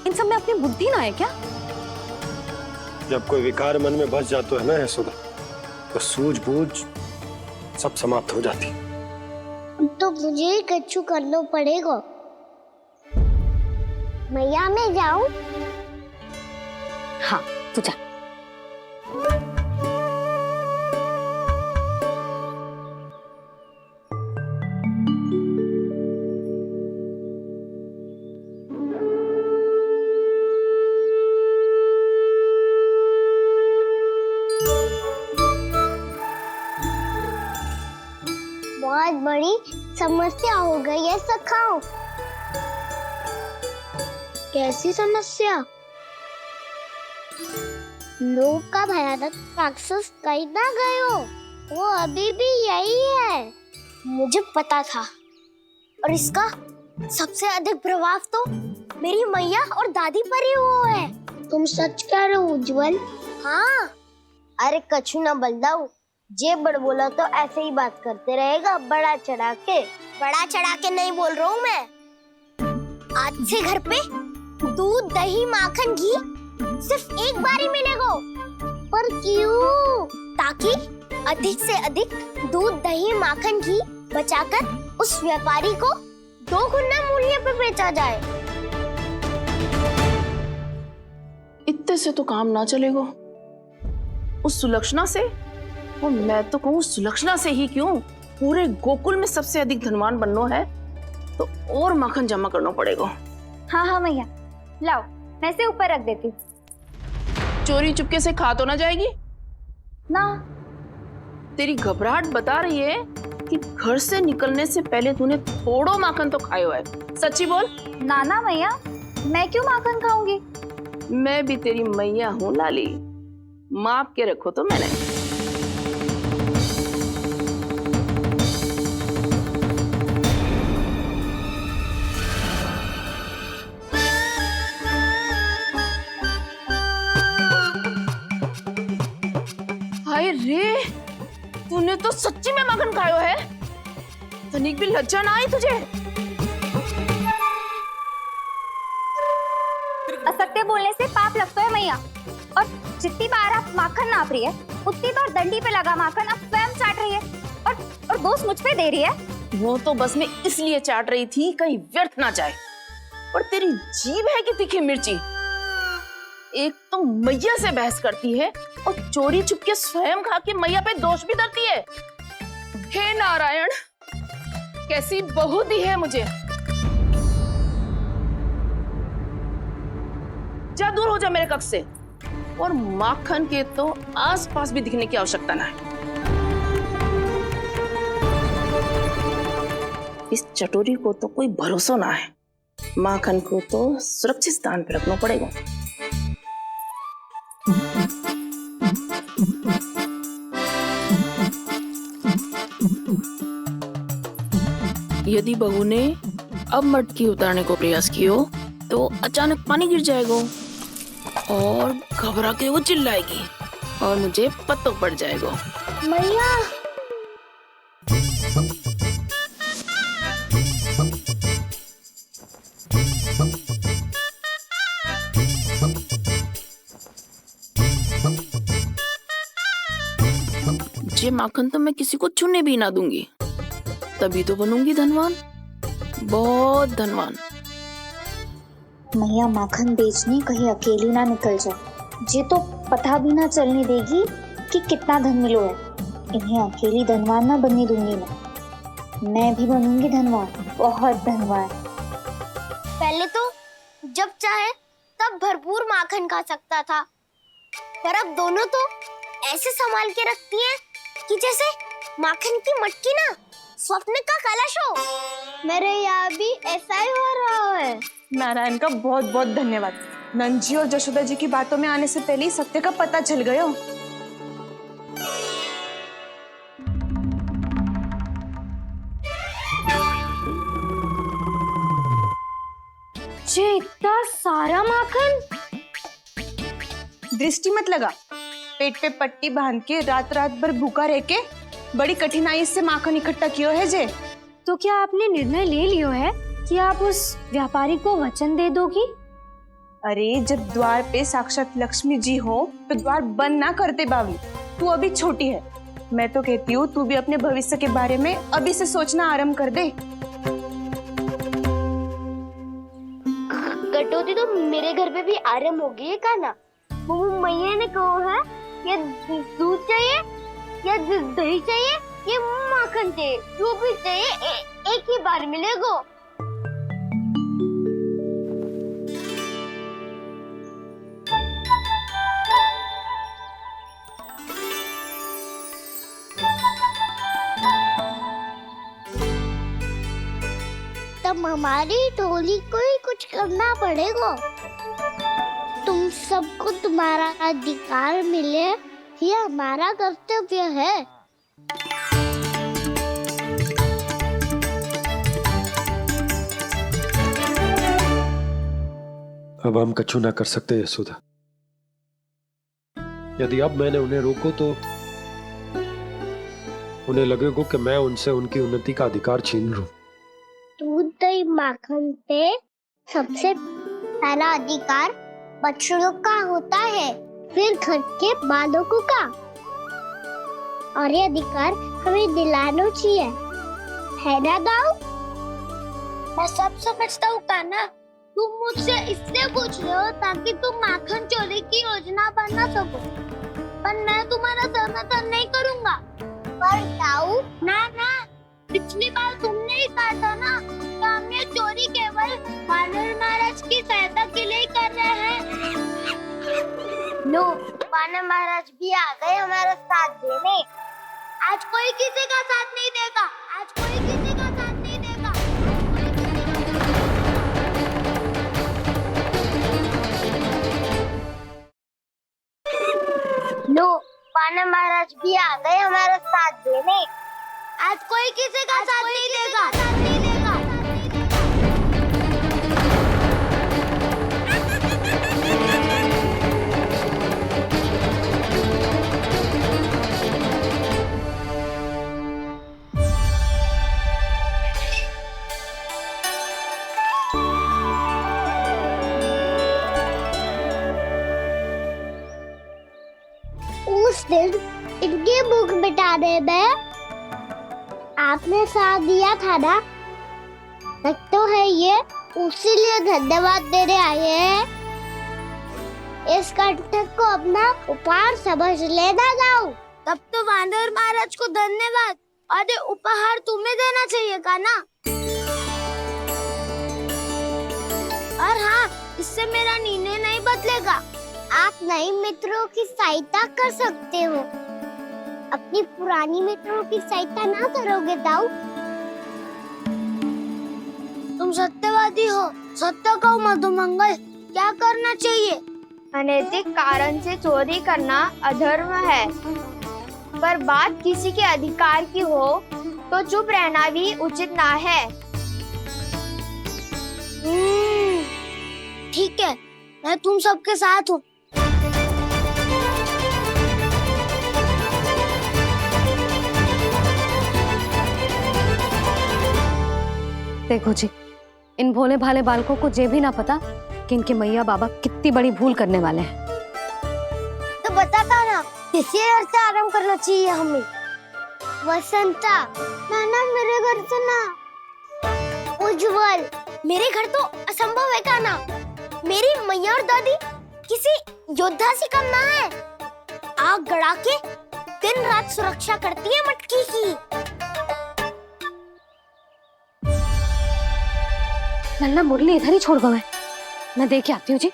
इन सब में अपनी बुद्धि ना है क्या? जब कोई विकार मन में बस जाता है ना यशोदा, तो सूझबूझ सब समाप्त हो जाती। तो मुझे ही कच्चू करना पड़ेगा। मैया मैं जाऊं? हाँ तू जा। बहुत बड़ी समस्या हो गई है सखाओ। कैसी समस्या? लोक का भयानक राक्षस कहीं ना गयो, वो अभी भी यही है। मुझे पता था, और इसका सबसे अधिक प्रभाव तो मेरी मैया और दादी पर ही हुआ है। तुम सच कह रहे हो उज्जवल? हाँ। अरे कछु ना बलदाऊ, जे बड़ बोला तो ऐसे ही बात करते रहेगा बड़ा चढ़ा के। बड़ा चढ़ा के नहीं बोल रहा हूँ मैं। आज से घर पे दूध दही माखन घी सिर्फ एक बार ही मिलेगा। पर क्यों? ताकि अधिक से अधिक दूध दही माखन घी बचाकर उस व्यापारी को 2 गुना मूल्य पे बेचा जाए। इतने से तो काम ना चलेगा। उस सुलक्षणा से, और मैं तो कहूँ सुलक्षणा से ही क्यों, पूरे गोकुल में सबसे अधिक धनवान बनना है तो और माखन जमा करना पड़ेगा। हाँ मैया, लाओ मैं इसे ऊपर रख देती हूँ। चोरी चुपके से खा तो ना जाएगी ना? तेरी घबराहट बता रही है कि घर से निकलने से पहले तूने थोड़ो माखन तो खाया है। सच्ची बोल। ना मैया, मैं क्यों माखन खाऊंगी? मैं भी तेरी मैया हूँ लाली, माप के रखो तो मैंने। हाय रे, तूने तो सच्ची में माखन खायो है। तनिक भी लज्जा ना आई तुझे? असत्य बोलने से पाप लगता है मैया, और जितनी बार आप माखन नाप रही है उतनी बार डंडी पे लगा माखन आप स्वयं चाट रही है, और दोष मुझ पे दे रही है। वो तो बस मैं इसलिए चाट रही थी कहीं व्यर्थ ना जाए। और तेरी जीभ है कि तीखी मिर्ची। एक तो मैया से बहस करती है और चोरी चुपके स्वयं खा के मैया पे दोष भी धरती है। हे नारायण, कैसी बहू दी है मुझे। जा दूर हो जा मेरे कक्ष से, और माखन के तो आसपास भी दिखने की आवश्यकता ना है। इस चटोरी को तो कोई भरोसा ना है। माखन को तो सुरक्षित स्थान पर रखना पड़ेगा। यदि बहू ने अब मटकी उतारने को प्रयास किया तो अचानक पानी गिर जाएगा और घबरा के वो चिल्लाएगी और मुझे पता पड़ जाएगा। मैया ये माखन तो मैं किसी को छूने भी ना दूंगी, तभी तो बनूंगी धनवान, बहुत धनवान। मैया माखन बेचने कहीं अकेली ना निकल जाए। ये तो पता भी ना चलने देगी कि कितना धन मिलो है। इन्हें अकेली धनवान ना बनने दूंगी मैं भी बनूंगी धनवान, बहुत धनवान। पहले तो जब चाहे तब भरपूर माखन खा सकता था, पर अब दोनों तो ऐसे संभाल के रखती हैं कि जैसे माखन की मटकी ना स्वप्न का कलश हो। मेरे यहाँ भी ऐसा ही हो रहा है। नारायण का बहुत बहुत धन्यवाद। नंद जी और जशोदा जी की बातों में आने से पहले ही सत्य का पता चल गया। ये इतना सारा माखन। दृष्टि मत लगा, पेट पे पट्टी बांध के रात रात भर भूखा रह के बड़ी कठिनाई से माखन इकट्ठा किया है जे। तो क्या आपने निर्णय ले लियो है कि आप उस व्यापारी को वचन दे दोगी? अरे जब द्वार पे साक्षात लक्ष्मी जी हो तो द्वार बंद ना करते बावली। तू अभी छोटी है, मैं तो कहती हूँ तू भी अपने भविष्य के बारे में अभी से सोचना आरंभ कर दे। कटौती तो मेरे घर पे भी आरंभ हो गई है काना। वो मैया ने कहा है या दूध चाहिए या दही चाहिए या माखन चाहिए, जो भी चाहिए एक ही बार मिलेगा। तब हमारी टोली को ही कुछ करना पड़ेगा। तुम सबको तुम्हारा अधिकार मिले, ये हमारा कर्तव्य है। अब हम कछु ना कर सकते यशोदा। यदि अब मैंने उन्हें रोको तो उन्हें लगेगा कि मैं उनसे उनकी उन्नति का अधिकार छीन लूं। दूध दही माखन पे सबसे पहला अधिकार बछड़ों का होता है, फिर घर के बालकों का, और ये अधिकार हमें दिलाना चाहिए, है ना दाऊ? मैं सब समझता हूँ कान्हा, तुम मुझसे इसलिए पूछ रहे हो ताकि तुम माखन चोरी की योजना बना सको, पर मैं तुम्हारा समर्थन नहीं करूँगा। पर दाऊ ना, पिछली बार तुमने ही कहा था ना कि हम ये चोरी केवल वानर महाराज की सहायता के लिए कर रहे हैं। लो, वानर महाराज भी आ गए हमारा साथ देने। आज कोई किसी का साथ नहीं देगा, आज कोई किसी का साथ नहीं देगा। लो, वानर महाराज भी आ गए हमारा साथ देने। आज कोई किसी का साथ नहीं देगा। उस दिन इनकी भूख मिटाने में आपने साथ दिया था ना, तो है ये उसी लिए धन्यवाद देने आए हैं। इस कंटक को अपना उपहार समझ लेना जाओ। तब तो वानर महाराज को धन्यवाद और ये उपहार तुम्हें देना चाहिए का ना। और हाँ, इससे मेरा निर्णय नहीं बदलेगा। आप नए मित्रों की सहायता कर सकते हो, अपनी पुरानी मित्रों की सहायता ना करोगे दाऊ? तुम सत्यवादी बोलती हो? सत्य कहो मधुमंगल, क्या करना चाहिए? अनैतिक कारण से चोरी करना अधर्म है, पर बात किसी के अधिकार की हो तो चुप रहना भी उचित ना है। ठीक है, मैं तुम सबके साथ हूँ। देखो जी, इन भोले भाले बालकों को ये भी ना पता कि इनके मैया बाबा कितनी बड़ी भूल करने वाले हैं। तो बताता ना, किसी घर से आराम करना चाहिए हमें। वसंता, ना मेरे घर से ना। उज्जवल, मेरे घर तो असंभव है काना। मेरी मैया और दादी किसी योद्धा से कम ना है। आग गड़ा के दिन रात सुरक्षा करती है मटकी की। लल्ला मुरली इधर ही छोड़ गए, मैं देख के आती हूँ जी।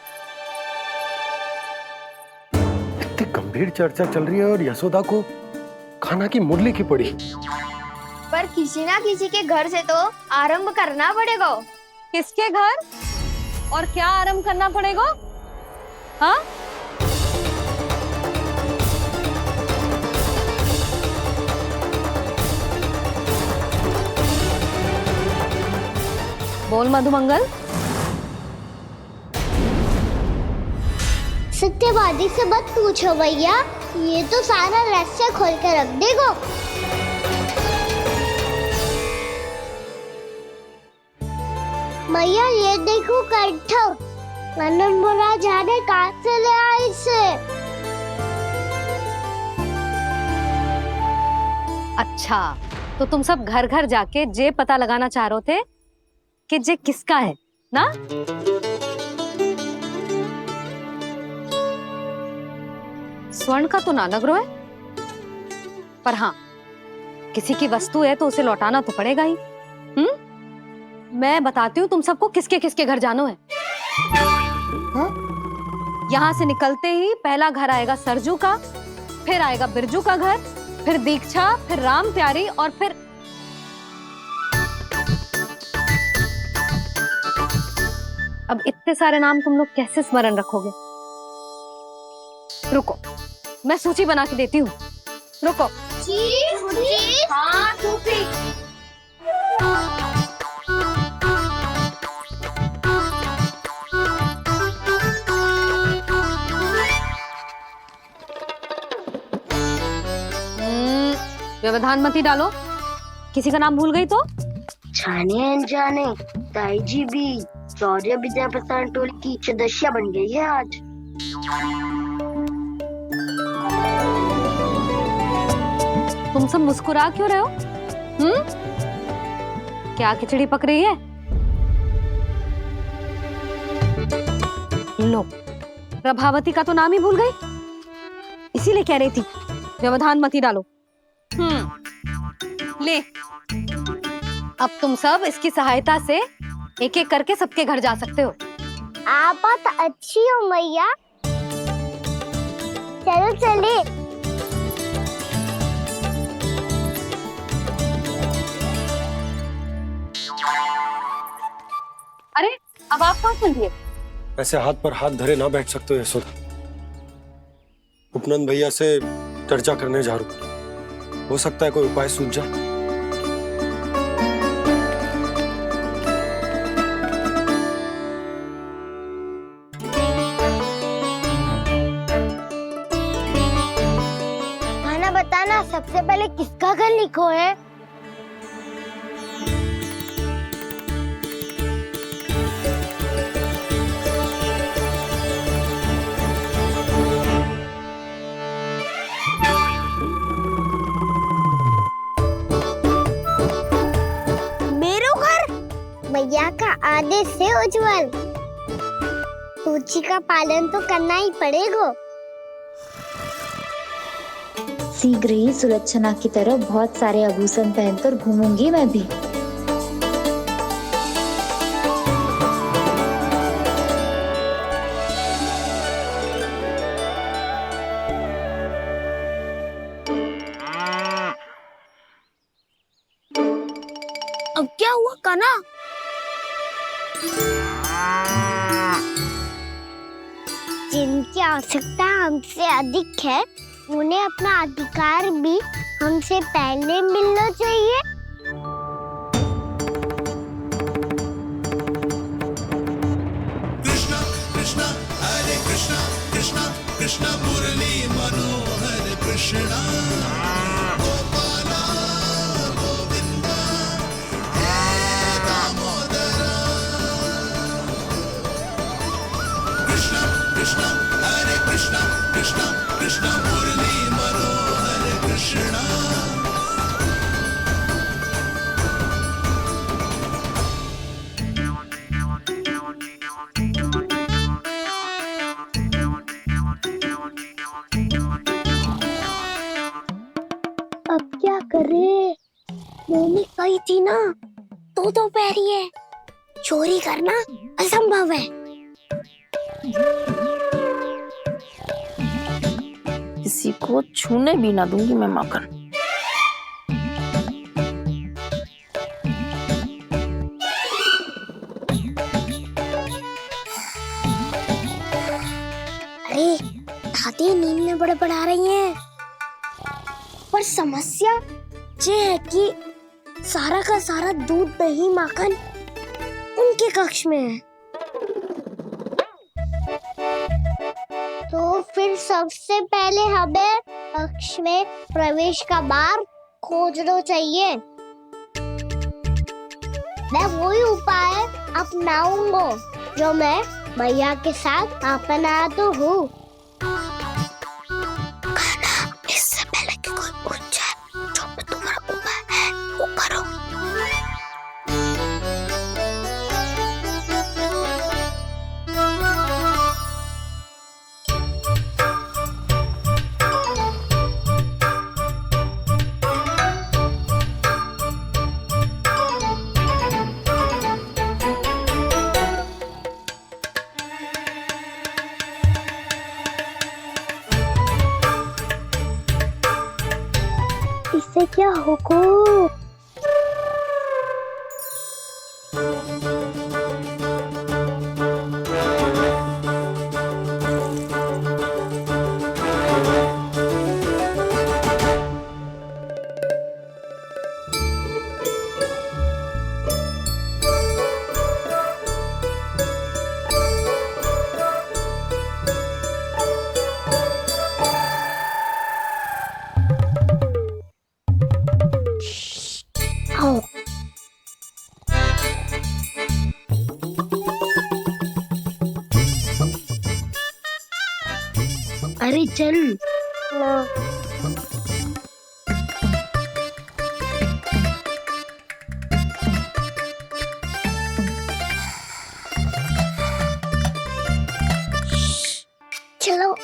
इतनी गंभीर चर्चा चल रही है और यशोदा को खाना की मुरली की पड़ी। पर किसी ना किसी के घर से तो आरंभ करना पड़ेगा। किसके घर और क्या आरंभ करना पड़ेगा? हाँ, बोल मधुमंगल। सत्यवादी से मत पूछो भैया, ये तो सारा रहस्य खोल के रख देगो। भैया ये देखो कट्ठा, आनंद महाराज जाने कहाँ से ले आए इसे। अच्छा, तो तुम सब घर घर जाके जे पता लगाना चाह रहे थे कि जे किसका है ना? स्वर्ण का तो ना लग रहा है, पर हाँ, किसी की वस्तु है तो उसे लौटाना तो पड़ेगा ही। मैं बताती हूँ तुम सबको किसके किसके घर जाना है। यहाँ से निकलते ही पहला घर आएगा सरजू का, फिर आएगा बिरजू का घर, फिर दीक्षा, फिर राम प्यारी और फिर अब इतने सारे नाम तुम लोग कैसे स्मरण रखोगे? रुको, मैं सूची बना के देती हूँ। रुको। हाँ, व्यवधान मत ही डालो, किसी का नाम भूल गई तो? जाने अनजाने ताई जी भी शौर्य विद्या प्रसारण टोली की सदस्य बन गई है आज। तुम सब मुस्कुरा क्यों रहे हो? क्या खिचड़ी पक रही है? लो, प्रभावती का तो नाम ही भूल गई, इसीलिए कह रही थी व्यवधान मत ही डालो। ले, अब तुम सब इसकी सहायता से एक एक करके सबके घर जा सकते हो। आप बात अच्छी हो मैया, चलो चले। अरे, अब आप कहाँ चल दिए? ऐसे हाथ पर हाथ धरे ना बैठ सकते हो यशोदा। उपनंद भैया से चर्चा करने जा रहा हूं, हो सकता है कोई उपाय सूझ जाए। खाना बताना, सबसे पहले किसका घर लिखो है? भैया का आदेश से उज्जवल, सूची का पालन तो करना ही पड़ेगा। शीघ्र ही सुलक्षणा की तरह बहुत सारे आभूषण पहनकर घूमूंगी मैं भी। अब क्या हुआ काना? जिनकी आवश्यकता हमसे अधिक है, उन्हें अपना अधिकार भी हमसे पहले मिलना चाहिए। कृष्णा कृष्णा हरे कृष्णा कृष्णा कृष्णा मुरली मनोहर कृष्णा गोपाला गोविंदा हे दामोदरा। कृष्णा कृष्णा हरे कृष्णा कृष्णा कृष्णा मुरली मनोहर कृष्णा। अब क्या करे? मम्मी कही थी ना, दो पैरी है, चोरी करना असंभव है। किसी को छूने भी ना दूंगी मैं माखन। अरे दादी नींद में बड़बड़ा रही हैं। पर समस्या ये है कि सारा का सारा दूध दही माखन उनके कक्ष में है। तो फिर सबसे पहले हमें कक्ष में प्रवेश का मार्ग खोजना चाहिए। मैं वही उपाय अपनाऊंगा जो मैं मैया के साथ अपना तो हूँ। इससे पहले कि कोई पूछ जाए, जो भी तुम्हारा उपाय है वो करो। इससे क्या होगा? आओ। अरे चल। चलो।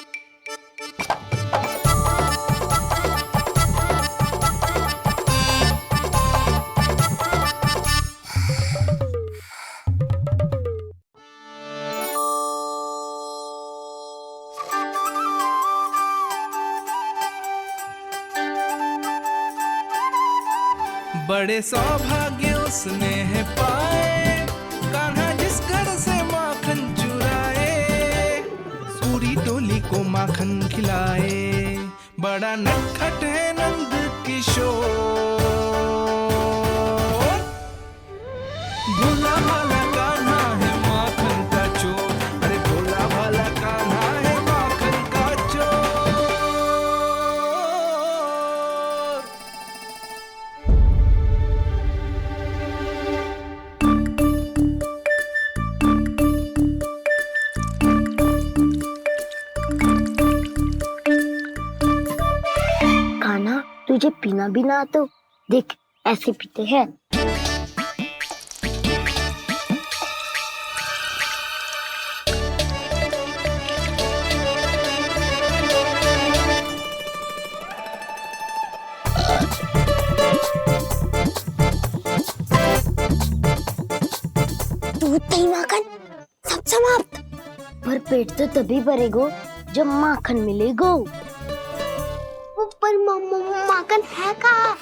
बड़े सौभाग्य उसने है पाए, कान्हा जिस घर से माखन चुराए, पूरी टोली को माखन खिलाए। बड़ा नटखट है नंद किशोर, भोला भाला कान्हा है माखन का चोर। अरे भोला भाला कान्हा है माखन का चोर। कान्हा, तुझे पीना भी ना तो देख, ऐसे पीते हैं। दूध दही माखन सब समाप्त। पर पेट तो तभी भरेगो जब माखन मिलेगो। पर माखन है कहाँ?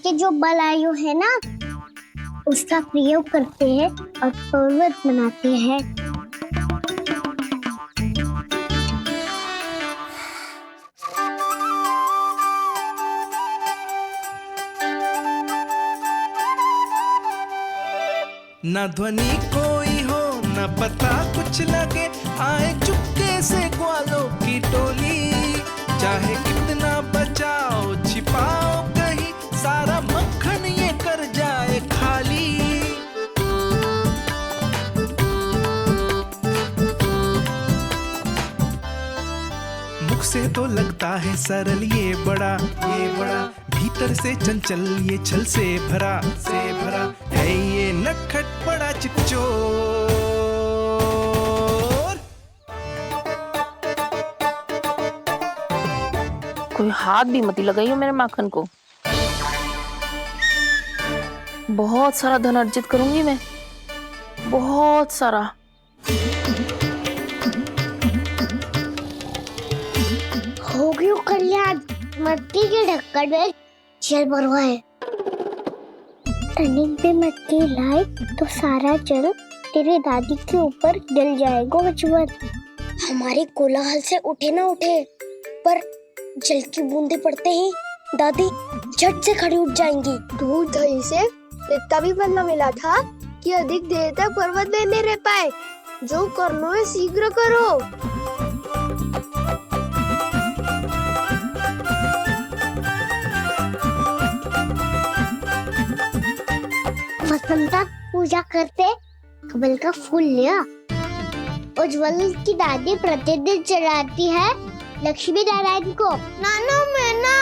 के जो बलायु है ना, उसका प्रयोग करते हैं और पर्वत बनाते हैं। न ध्वनि कोई हो न पता कुछ लगे, आए चुपके से ग्वालों की टोली। चाहे कितना बचाओ छिपाओ कहीं, सारा मक्खन ये कर जाए खाली। मुख से तो लगता है सरल ये बड़ा भीतर से चंचल ये छल से भरा है ये नटखट बड़ा चिकचोर। कोई हाथ भी मत लगाइयो मेरे माखन को। बहुत सारा धन अर्जित करूंगी मैं, बहुत सारा। हो गयो कल्याण, मट्टी के ढक्कन में जल भरवा है। टर्निंग पे मट्टी लाए तो सारा जल तेरे दादी के ऊपर गिर जाएगा बचवन। हमारे कोलाहल से उठे ना उठे, पर जल की बूंदे पड़ते ही दादी झट से खड़ी उठ जाएंगी। दूध दही से इतना भी बनना मिला था कि अधिक देर तक पर्वत में नहीं रह पाए। जो करना है शीघ्र करो। वसंता पूजा करते कमल का फूल लिया। उज्ज्वल की दादी प्रतिदिन चढ़ाती है लक्ष्मी नारायण को। नाना मैं ना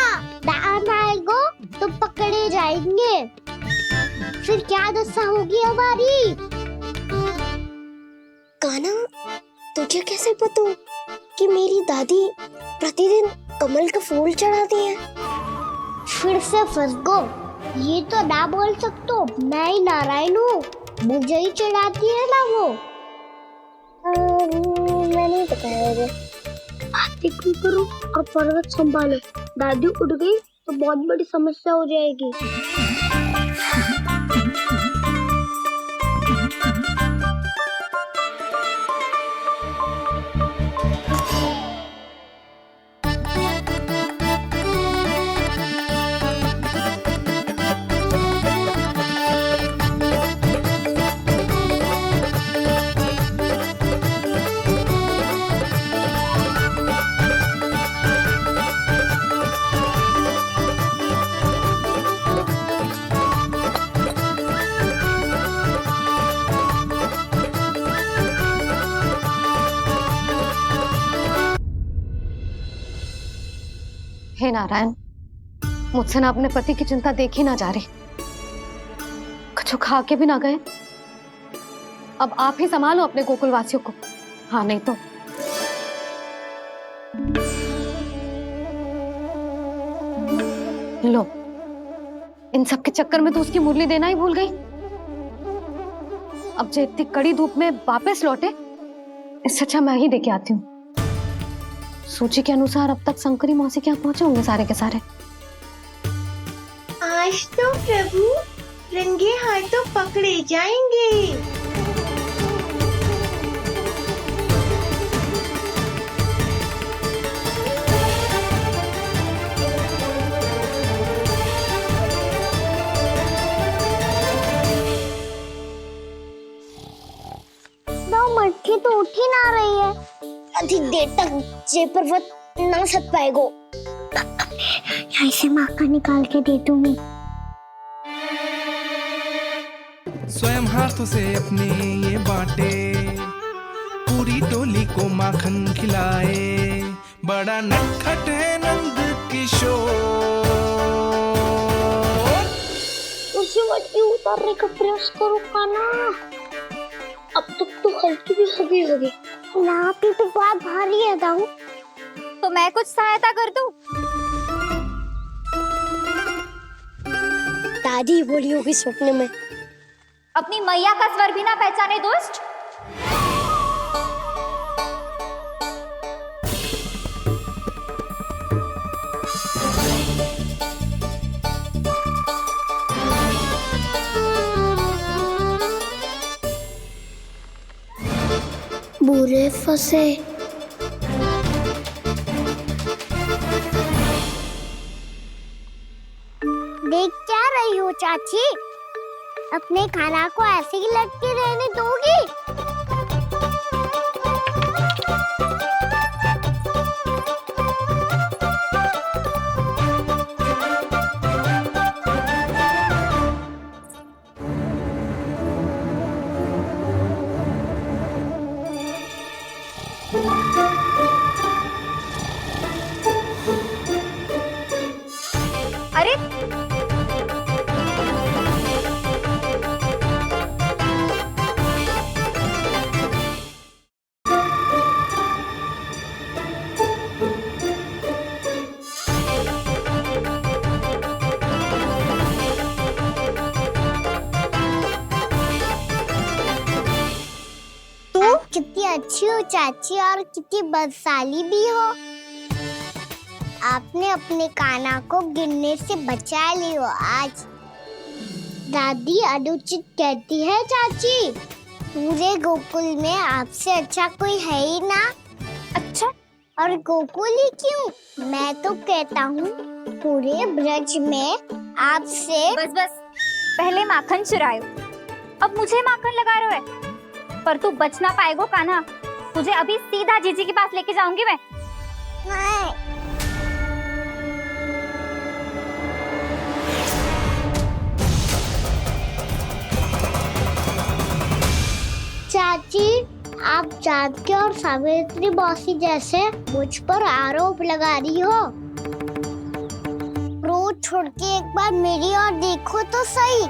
दान आएगा तो पकड़े जाएंगे। फिर क्या दशा होगी हमारी? कान्हा, तुझे कैसे पता कि मेरी दादी प्रतिदिन कमल का फूल चढ़ाती है? फिर से फंस गो। ये तो ना बोल सकतो, मैं ही नारायण हूँ, मुझे ही चढ़ाती है ना वो। मैं नहीं बताया मुझे। आरती करो और पर्वत संभालो। दादी उठ गई तो बहुत बड़ी समस्या हो जाएगी। हे नारायण, मुझसे ना अपने पति की चिंता देखी ना जा रही, कुछ खा के भी ना गए। अब आप ही संभालो अपने गोकुलवासियों को। हाँ नहीं तो लो, इन सब के चक्कर में तो उसकी मुरली देना ही भूल गई। अब जो इतनी कड़ी धूप में वापस लौटे, इससे अच्छा मैं ही देके आती हूँ। सूची के अनुसार अब तक शंकरी मौसी के यहाँ पहुंचे होंगे सारे के सारे। आज तो प्रभु रंगे हाथों पकड़े जाएंगे। मटकी तो उठ ही ना रही है। अधिक देर तक ये पर्वत ना सक पाएगो। यहाँ से माखन निकाल के दे दूंगी। स्वयं हाथों से अपने ये बांटे, पूरी टोली को माखन खिलाए। बड़ा नटखट है नंद किशोर। उसे मटकी उतारने का प्रयास करो कान्हा। अब तक तो हल्की भी हो गई होगी। ना भी तो बहुत भारी है दाऊ। तो मैं कुछ सहायता कर दूं? दादी बोली होगी सपने में। अपनी मैया का स्वर भी ना पहचाने दुष्ट। बुरे फंसे। देख क्या रही हो चाची? अपने खाना को ऐसे ही लटके रहने दोगी? अरे आप कितनी अच्छी हो चाची और कितनी बदसाली भी हो। आपने अपने काना को गिरने से बचा ली हो आज। दादी अनुचित कहती है चाची, पूरे गोकुल में आपसे अच्छा कोई है ही ना। अच्छा, और गोकुल ही क्यों, मैं तो कहता हूँ पूरे ब्रज में आपसे। बस बस, पहले माखन चुरायो, अब मुझे माखन लगा रहे हो। पर तू बच ना पाएगो कान्हा, तुझे अभी सीधा जीजी के पास लेके जाऊंगी मैं। चाची, आप जानकी और सावित्री मौसी जैसे मुझ पर आरोप लगा रही हो। रोज छोड़ के एक बार मेरी ओर देखो तो सही।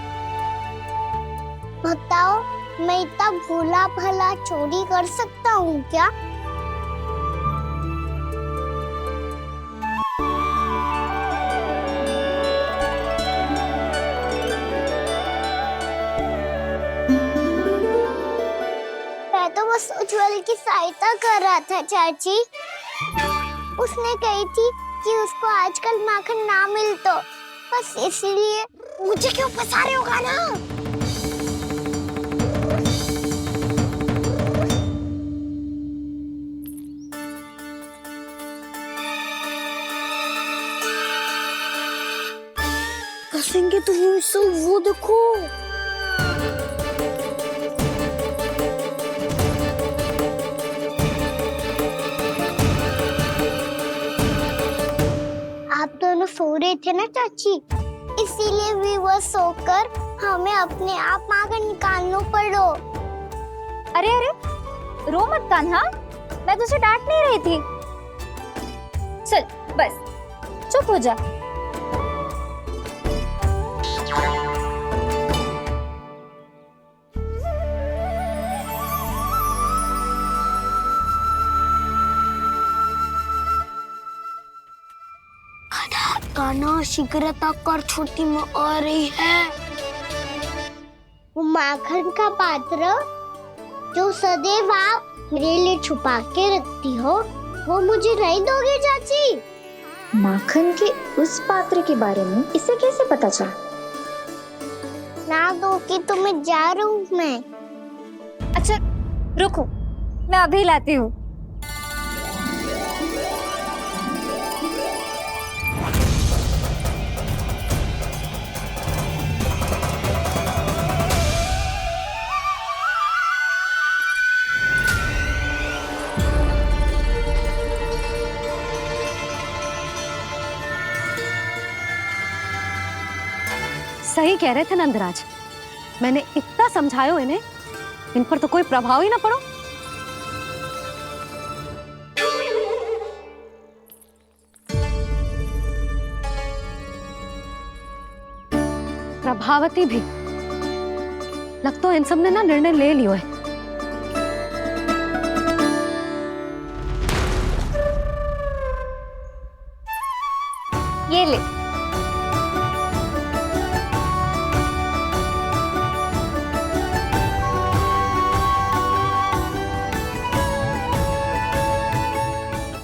बताओ, मैं इतना भोला भला चोरी कर सकता हूँ क्या? मैं तो बस उज्जवल की सहायता कर रहा था चाची। उसने कही थी कि उसको आजकल माखन ना मिल तो बस इसलिए। मुझे क्यों फंसा रहे हो ना? कसेंगे तो वो देखो। आप दोनों सो रहे थे ना चाची, इसीलिए भी वो सोकर हमें अपने आप माखन निकालना पड़ो। अरे अरे, रो मत कान्हा, मैं तुझे डांट नहीं रही थी। चल बस चुप हो जा। कान्हा शीघ्रता कर, छोटी में आ रही है। वो माखन का पात्र जो सदैव आप मेरे लिए छुपा के रखती हो, वो मुझे नहीं दोगे चाची? माखन के उस पात्र के बारे में इसे कैसे पता चला? ना दोगी तो मैं जा रहा हूँ मैं। अच्छा रुको, मैं अभी लाती हूँ। सही कह रहे थे नंदराज, मैंने इतना समझायो इन्हें, इन पर तो कोई प्रभाव ही ना पड़ो। प्रभावती भी लग तो इन सब ने ना निर्णय ले लियो है। ये ले।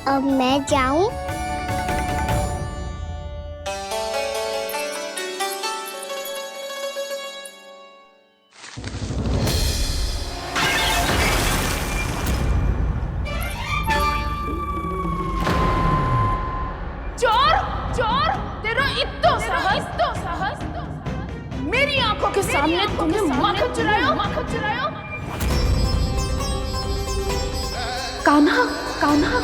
अब मैं जाऊं? चोर, तेरा इतना साहस, मेरी आंखों के सामने तूने माखन चुराया। कान्हा, कान्हा